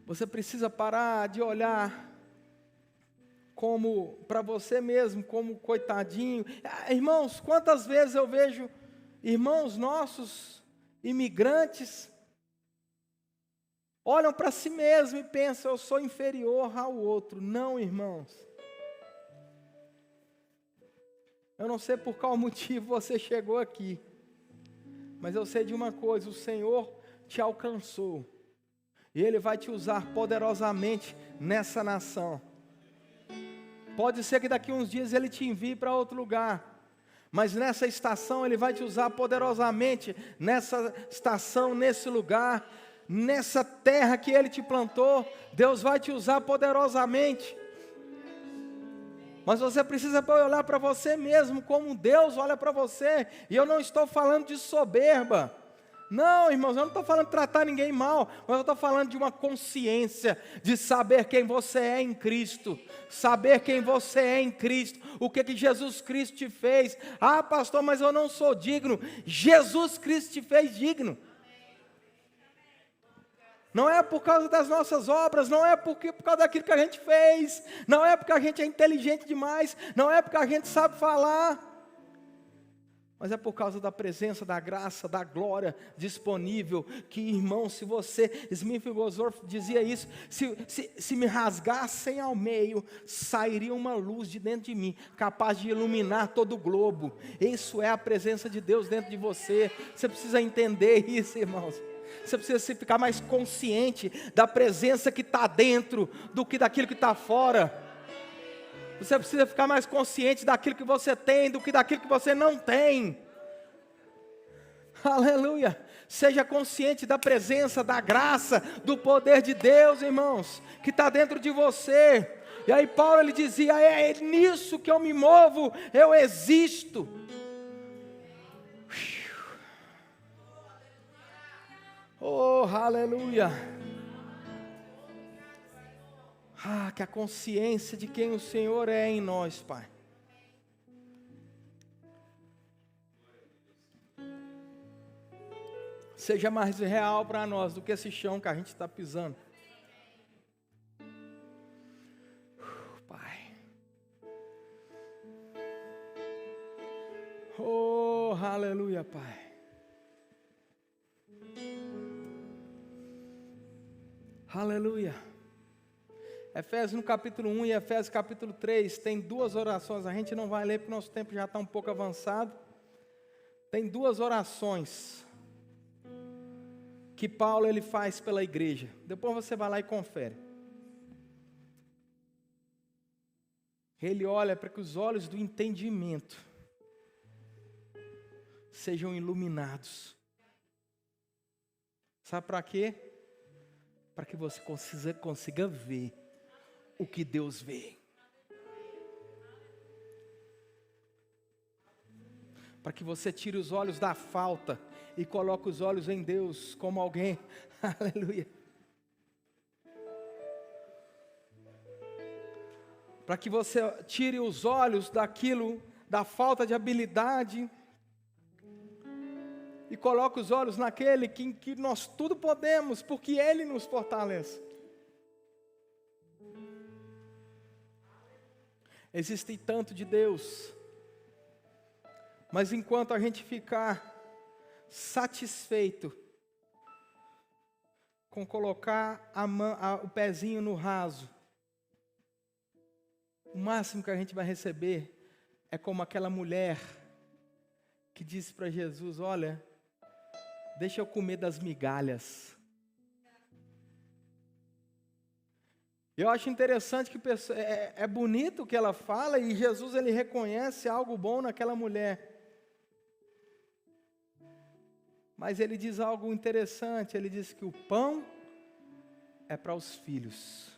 Você precisa parar de olhar como para você mesmo, como coitadinho. Irmãos, quantas vezes eu vejo irmãos nossos, imigrantes, olham para si mesmo e pensam: eu sou inferior ao outro. Não, irmãos. Eu não sei por qual motivo você chegou aqui, mas eu sei de uma coisa: o Senhor te alcançou, e Ele vai te usar poderosamente nessa nação. Pode ser que daqui a uns dias Ele te envie para outro lugar, mas nessa estação Ele vai te usar poderosamente, nessa estação, nesse lugar, nessa terra que Ele te plantou, Deus vai te usar poderosamente. Mas você precisa olhar para você mesmo como Deus olha para você. E eu não estou falando de soberba. Não, irmãos, eu não estou falando de tratar ninguém mal. Mas eu estou falando de uma consciência, de saber quem você é em Cristo. Saber quem você é em Cristo. O que Jesus Cristo te fez. Ah, pastor, mas eu não sou digno. Jesus Cristo te fez digno. Não é por causa das nossas obras, não é por causa daquilo que a gente fez, não é porque a gente é inteligente demais, não é porque a gente sabe falar, mas é por causa da presença, da graça, da glória disponível, que, irmão, se você, Smith Wigglesworth dizia isso, se me rasgassem ao meio, sairia uma luz de dentro de mim, capaz de iluminar todo o globo. Isso é a presença de Deus dentro de você. Você precisa entender isso, irmãos. Você precisa ficar mais consciente da presença que está dentro do que daquilo que está fora. Você precisa ficar mais consciente daquilo que você tem do que daquilo que você não tem. Aleluia. Seja consciente da presença, da graça, do poder de Deus, irmãos, que está dentro de você. E aí Paulo ele dizia: é nisso que eu me movo, eu existo. Oh, aleluia. Ah, que a consciência de quem o Senhor é em nós, Pai. Seja mais real para nós do que esse chão que a gente está pisando. Pai. Oh, aleluia, Pai. Aleluia. Efésios no capítulo 1 e Efésios capítulo 3, tem duas orações, a gente não vai ler porque o nosso tempo já está um pouco avançado. Tem duas orações que Paulo ele faz pela igreja. Depois você vai lá e confere. Ele olha para que os olhos do entendimento sejam iluminados. Sabe para quê? Para que você consiga ver o que Deus vê. Para que você tire os olhos da falta e coloque os olhos em Deus como alguém, aleluia. Para que você tire os olhos daquilo, da falta de habilidade, e coloque os olhos naquele que nós tudo podemos, porque Ele nos fortalece. Existe tanto de Deus, mas enquanto a gente ficar satisfeito com colocar o pezinho no raso, o máximo que a gente vai receber é como aquela mulher que disse para Jesus: olha, deixa eu comer das migalhas. Eu acho interessante que é bonito o que ela fala, e Jesus ele reconhece algo bom naquela mulher. Mas ele diz algo interessante, ele diz que o pão é para os filhos.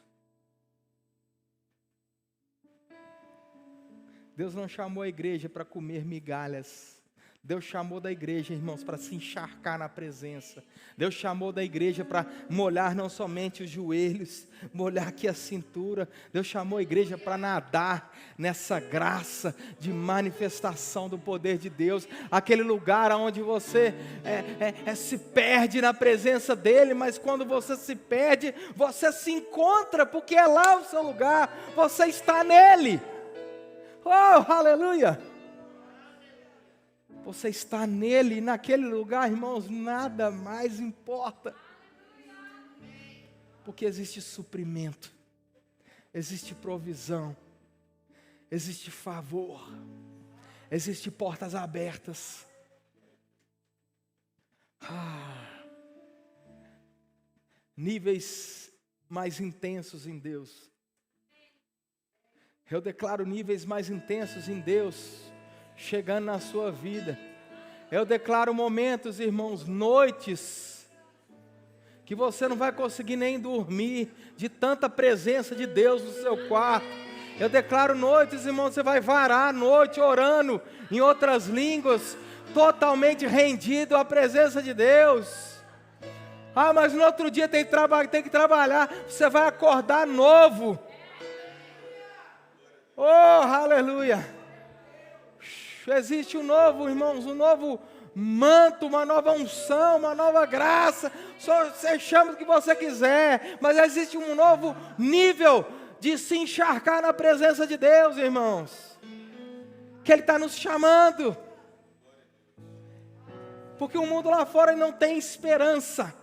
Deus não chamou a igreja para comer migalhas. Deus chamou da igreja, irmãos, para se encharcar na presença. Deus chamou da igreja para molhar não somente os joelhos, molhar aqui a cintura. Deus chamou a igreja para nadar nessa graça de manifestação do poder de Deus. Aquele lugar onde você se perde na presença dEle, mas quando você se perde, você se encontra, porque é lá o seu lugar, você está nele. Oh, aleluia! Você está nele, naquele lugar, irmãos, nada mais importa. Porque existe suprimento, existe provisão, existe favor, existe portas abertas. Níveis mais intensos em Deus. Eu declaro níveis mais intensos em Deus chegando na sua vida. Eu declaro momentos, irmãos, noites, que você não vai conseguir nem dormir, de tanta presença de Deus no seu quarto. Eu declaro noites, irmãos, você vai varar a noite orando em outras línguas, totalmente rendido à presença de Deus. Mas no outro dia tem que trabalhar, você vai acordar novo. Oh, aleluia! Existe um novo, irmãos, um novo manto, uma nova unção, uma nova graça. Só você chama o que você quiser, mas existe um novo nível de se encharcar na presença de Deus, irmãos. Que Ele está nos chamando. Porque o mundo lá fora não tem esperança.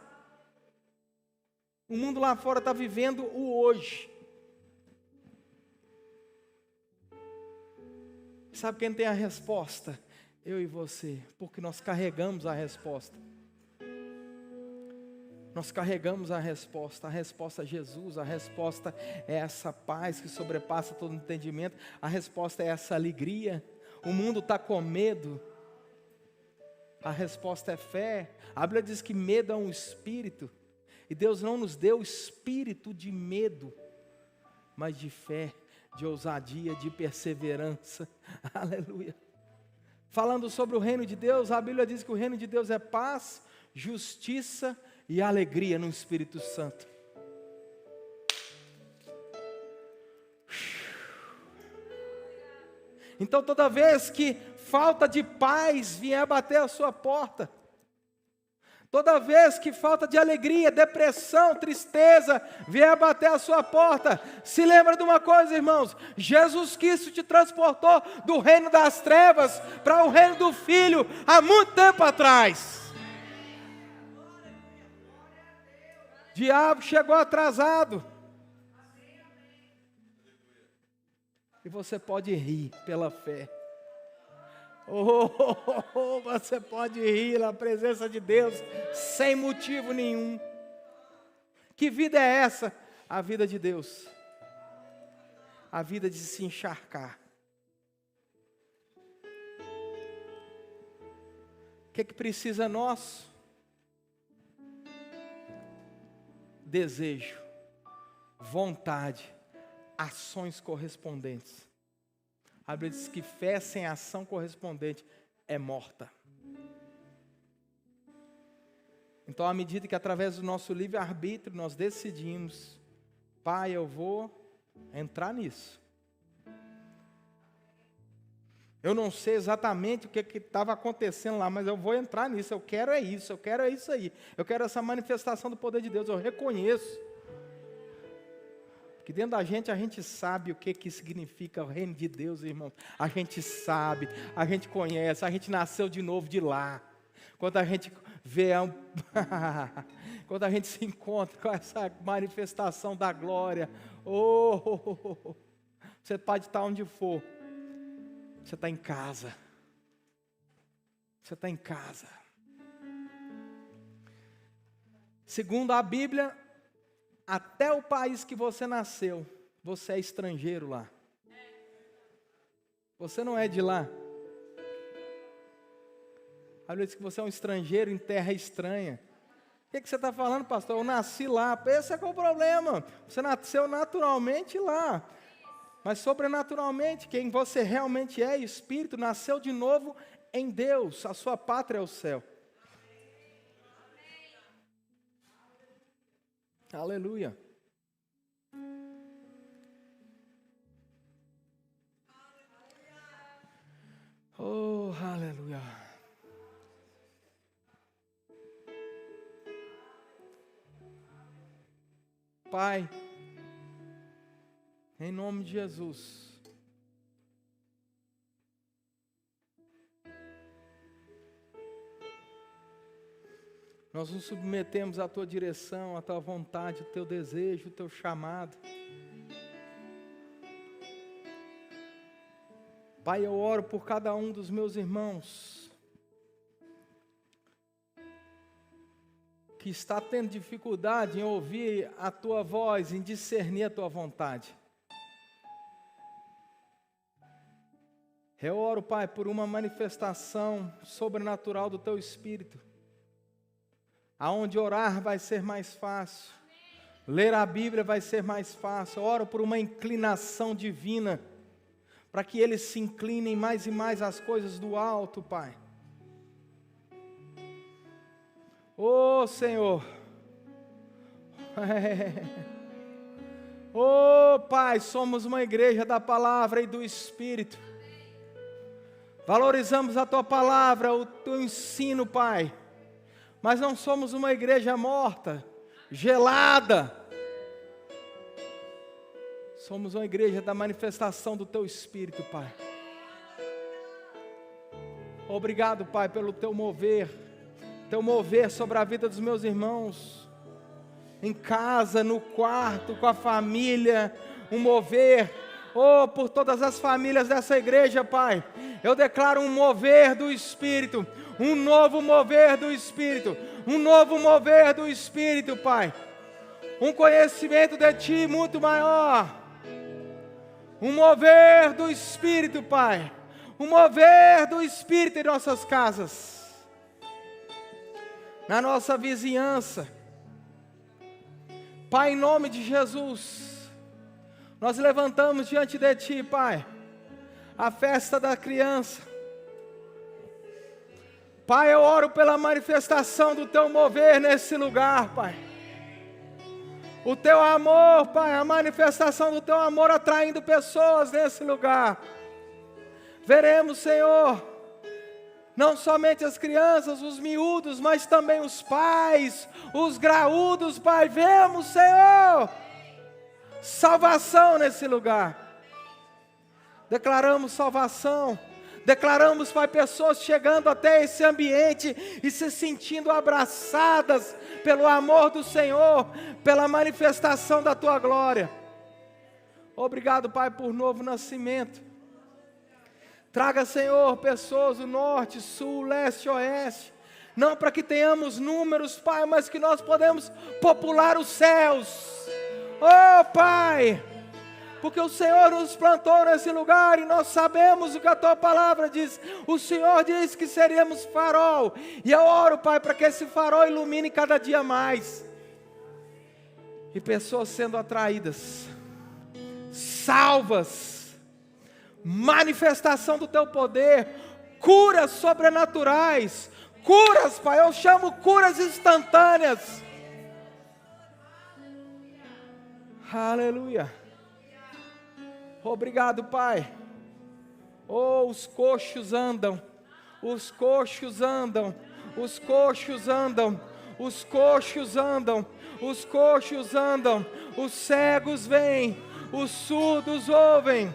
O mundo lá fora está vivendo o hoje. Sabe quem tem a resposta? Eu e você, porque nós carregamos a resposta. Nós carregamos a resposta é Jesus, a resposta é essa paz que sobrepassa todo entendimento, a resposta é essa alegria. O mundo está com medo, a resposta é fé. A Bíblia diz que medo é um espírito, e Deus não nos deu espírito de medo, mas de fé, de ousadia, de perseverança. Aleluia. Falando sobre o reino de Deus, a Bíblia diz que o reino de Deus é paz, justiça e alegria no Espírito Santo. Então toda vez que falta de paz vier bater a sua porta, toda vez que falta de alegria, depressão, tristeza vier bater a sua porta, se lembra de uma coisa, irmãos: Jesus Cristo te transportou do reino das trevas para o reino do Filho há muito tempo atrás. O diabo chegou atrasado. E você pode rir pela fé. Você pode rir na presença de Deus sem motivo nenhum. Que vida é essa? A vida de Deus. A vida de se encharcar. O que precisa nosso? Desejo, vontade, ações correspondentes. A Bíblia diz que fé sem ação correspondente é morta. Então, à medida que através do nosso livre-arbítrio nós decidimos, Pai, eu vou entrar nisso. Eu não sei exatamente o que estava acontecendo lá, mas eu vou entrar nisso, eu quero é isso, eu quero é isso aí. Eu quero essa manifestação do poder de Deus, eu reconheço. Que dentro da gente a gente sabe o que significa o reino de Deus, irmão. A gente sabe, a gente conhece, a gente nasceu de novo de lá. Quando a gente vê, quando a gente se encontra com essa manifestação da glória, você pode estar onde for, você está em casa. Você está em casa. Segundo a Bíblia, até o país que você nasceu, você é estrangeiro lá. Você não é de lá. A Bíblia diz que você é um estrangeiro em terra estranha. O que você está falando, pastor? Eu nasci lá. Esse é qual o problema. Você nasceu naturalmente lá. Mas sobrenaturalmente, quem você realmente é, Espírito, nasceu de novo em Deus. A sua pátria é o céu. Aleluia. Oh, aleluia. Pai, em nome de Jesus, nós nos submetemos à Tua direção, à Tua vontade, ao Teu desejo, ao Teu chamado. Pai, eu oro por cada um dos meus irmãos que está tendo dificuldade em ouvir a Tua voz, em discernir a Tua vontade. Eu oro, Pai, por uma manifestação sobrenatural do Teu Espírito, aonde orar vai ser mais fácil, ler a Bíblia vai ser mais fácil. Eu oro por uma inclinação divina, para que eles se inclinem mais e mais às coisas do alto, Pai. Ô Senhor, ô Pai, somos uma igreja da palavra e do Espírito. Valorizamos a Tua palavra, o Teu ensino, Pai. Mas não somos uma igreja morta, gelada. Somos uma igreja da manifestação do Teu Espírito, Pai. Obrigado, Pai, pelo Teu mover sobre a vida dos meus irmãos. Em casa, no quarto, com a família, um mover. Oh, por todas as famílias dessa igreja, Pai. Eu declaro um mover do Espírito. Um novo mover do Espírito. Um novo mover do Espírito, Pai. Um conhecimento de Ti muito maior. Um mover do Espírito, Pai. Um mover do Espírito em nossas casas. Na nossa vizinhança. Pai, em nome de Jesus, nós levantamos diante de Ti, Pai, a festa da criança. Pai, eu oro pela manifestação do Teu mover nesse lugar, Pai. O Teu amor, Pai, a manifestação do Teu amor atraindo pessoas nesse lugar. Veremos, Senhor, não somente as crianças, os miúdos, mas também os pais, os graúdos, Pai. Vemos, Senhor, salvação nesse lugar. Declaramos salvação. Declaramos, Pai, pessoas chegando até esse ambiente e se sentindo abraçadas pelo amor do Senhor, pela manifestação da Tua glória. Obrigado, Pai, por novo nascimento. Traga, Senhor, pessoas do norte, sul, leste, oeste. Não para que tenhamos números, Pai, mas que nós podemos popular os céus. Oh, Pai, porque o Senhor nos plantou nesse lugar e nós sabemos o que a Tua palavra diz. O Senhor diz que seríamos farol. E eu oro, Pai, para que esse farol ilumine cada dia mais. E pessoas sendo atraídas, salvas, manifestação do Teu poder, curas sobrenaturais, curas, Pai, eu chamo curas instantâneas. Aleluia. Obrigado, Pai. Oh, os coxos andam, os coxos andam, os coxos andam, os coxos andam, os coxos andam, os cegos vêm, os surdos ouvem.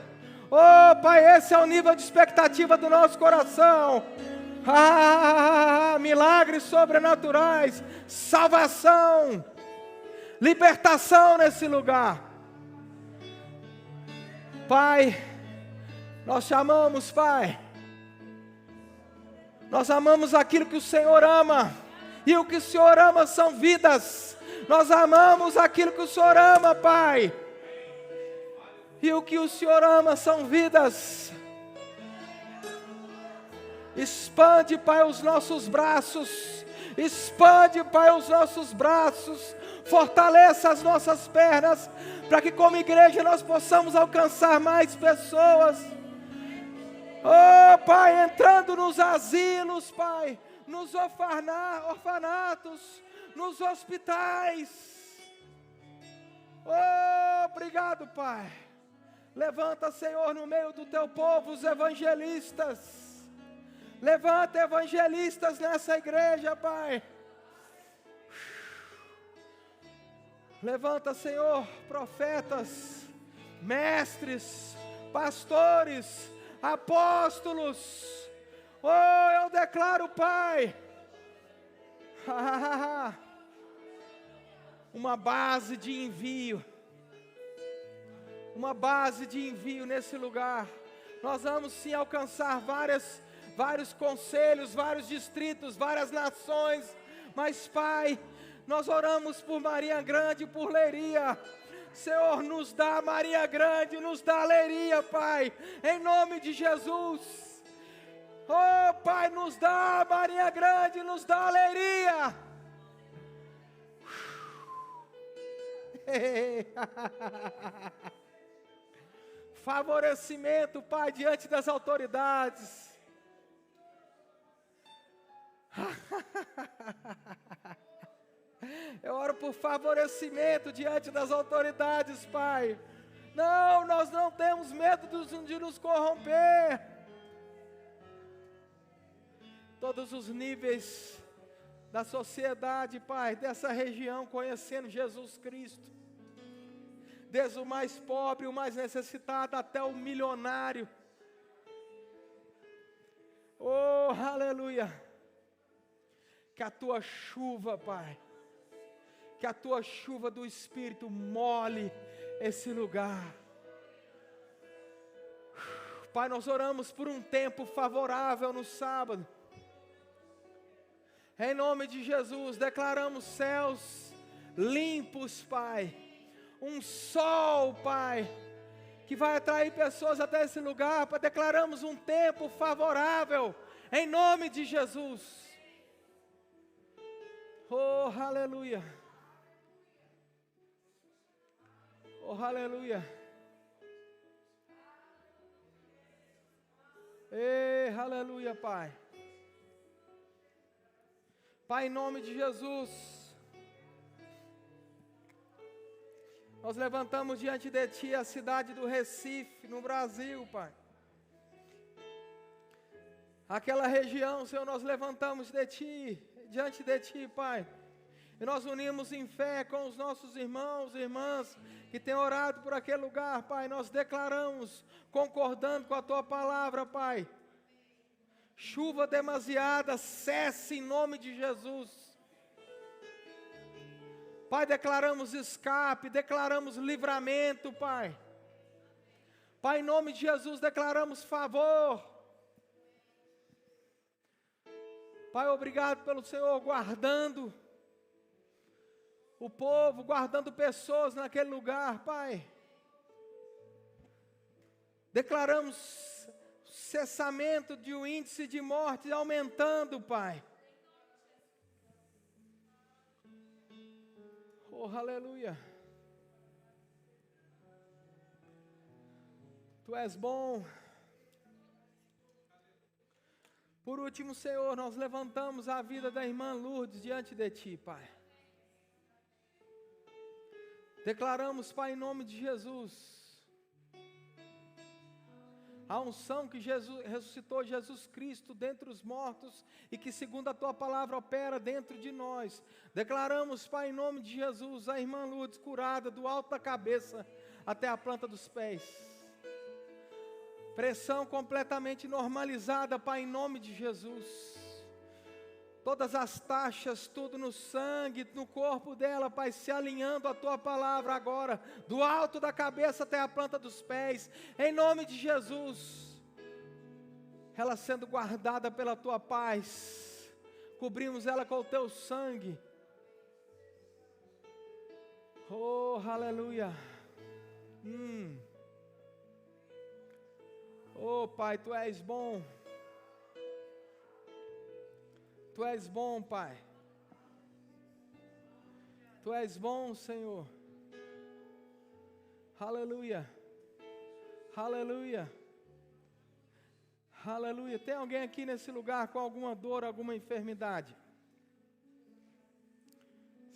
Oh, Pai, esse é o nível de expectativa do nosso coração. Milagres sobrenaturais, salvação, libertação nesse lugar. Pai, nós te amamos, Pai. Nós amamos aquilo que o Senhor ama. E o que o Senhor ama são vidas. Nós amamos aquilo que o Senhor ama, Pai. E o que o Senhor ama são vidas. Expande, Pai, os nossos braços. Expande, Pai, os nossos braços. Fortaleça as nossas pernas, para que como igreja nós possamos alcançar mais pessoas. Oh, Pai, entrando nos asilos, Pai, nos orfanatos, nos hospitais. Oh, obrigado, Pai. Levanta, Senhor, no meio do Teu povo os evangelistas. Levanta evangelistas nessa igreja, Pai. Levanta, Senhor, profetas, mestres, pastores, apóstolos. Oh, eu declaro, Pai, uma base de envio. Uma base de envio nesse lugar. Nós vamos sim alcançar vários conselhos, vários distritos, várias nações. Mas, Pai, nós oramos por Maria Grande e por Leiria. Senhor, nos dá Maria Grande, nos dá Leiria, Pai, em nome de Jesus. Oh, Pai, nos dá Maria Grande, nos dá Leiria. Favorecimento, Pai, diante das autoridades. Eu oro por favorecimento diante das autoridades, Pai. Não, nós não temos medo de nos corromper. Todos os níveis da sociedade, Pai, dessa região, conhecendo Jesus Cristo. Desde o mais pobre, o mais necessitado, até o milionário. Oh, aleluia. Que a Tua chuva, Pai, que a Tua chuva do Espírito molhe esse lugar. Pai, nós oramos por um tempo favorável no sábado. Em nome de Jesus, declaramos céus limpos, Pai. Um sol, Pai, que vai atrair pessoas até esse lugar. Pai, declaramos um tempo favorável, em nome de Jesus. Oh, aleluia. Oh, aleluia. Ei, aleluia, Pai. Pai, em nome de Jesus, nós levantamos diante de Ti a cidade do Recife, no Brasil, Pai. Aquela região, Senhor, nós levantamos diante de Ti, Pai. E nós unimos em fé com os nossos irmãos e irmãs que têm orado por aquele lugar, Pai. Nós declaramos, concordando com a Tua palavra, Pai. Chuva demasiada, cesse em nome de Jesus. Pai, declaramos escape, declaramos livramento, Pai. Pai, em nome de Jesus, declaramos favor. Pai, obrigado pelo Senhor guardando o povo, guardando pessoas naquele lugar, Pai. Declaramos cessamento de um índice de morte aumentando, Pai. Oh, aleluia. Tu és bom. Por último, Senhor, nós levantamos a vida da irmã Lourdes diante de Ti, Pai. Declaramos, Pai, em nome de Jesus, a unção que ressuscitou Jesus Cristo dentre os mortos e que, segundo a Tua palavra, opera dentro de nós. Declaramos, Pai, em nome de Jesus, a irmã Lourdes curada do alto da cabeça até a planta dos pés. Pressão completamente normalizada, Pai, em nome de Jesus. Todas as taxas, tudo no sangue, no corpo dela, Pai, se alinhando à Tua palavra agora, do alto da cabeça até a planta dos pés, em nome de Jesus. Ela sendo guardada pela Tua paz, cobrimos ela com o Teu sangue. Oh, aleluia. Oh, Pai, Tu és bom. Tu és bom, Pai. Tu és bom, Senhor. Aleluia. Aleluia. Aleluia. Tem alguém aqui nesse lugar com alguma dor, alguma enfermidade?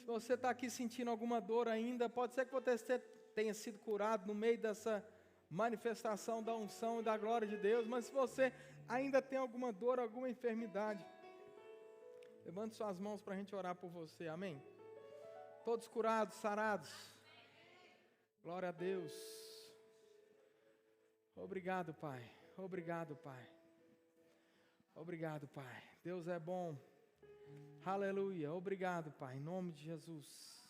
Se você está aqui sentindo alguma dor ainda, pode ser que você tenha sido curado no meio dessa manifestação da unção e da glória de Deus, mas se você ainda tem alguma dor, alguma enfermidade, levante suas mãos para a gente orar por você, amém? Todos curados, sarados? Glória a Deus. Obrigado, Pai. Obrigado, Pai. Obrigado, Pai. Deus é bom. Aleluia. Obrigado, Pai, em nome de Jesus.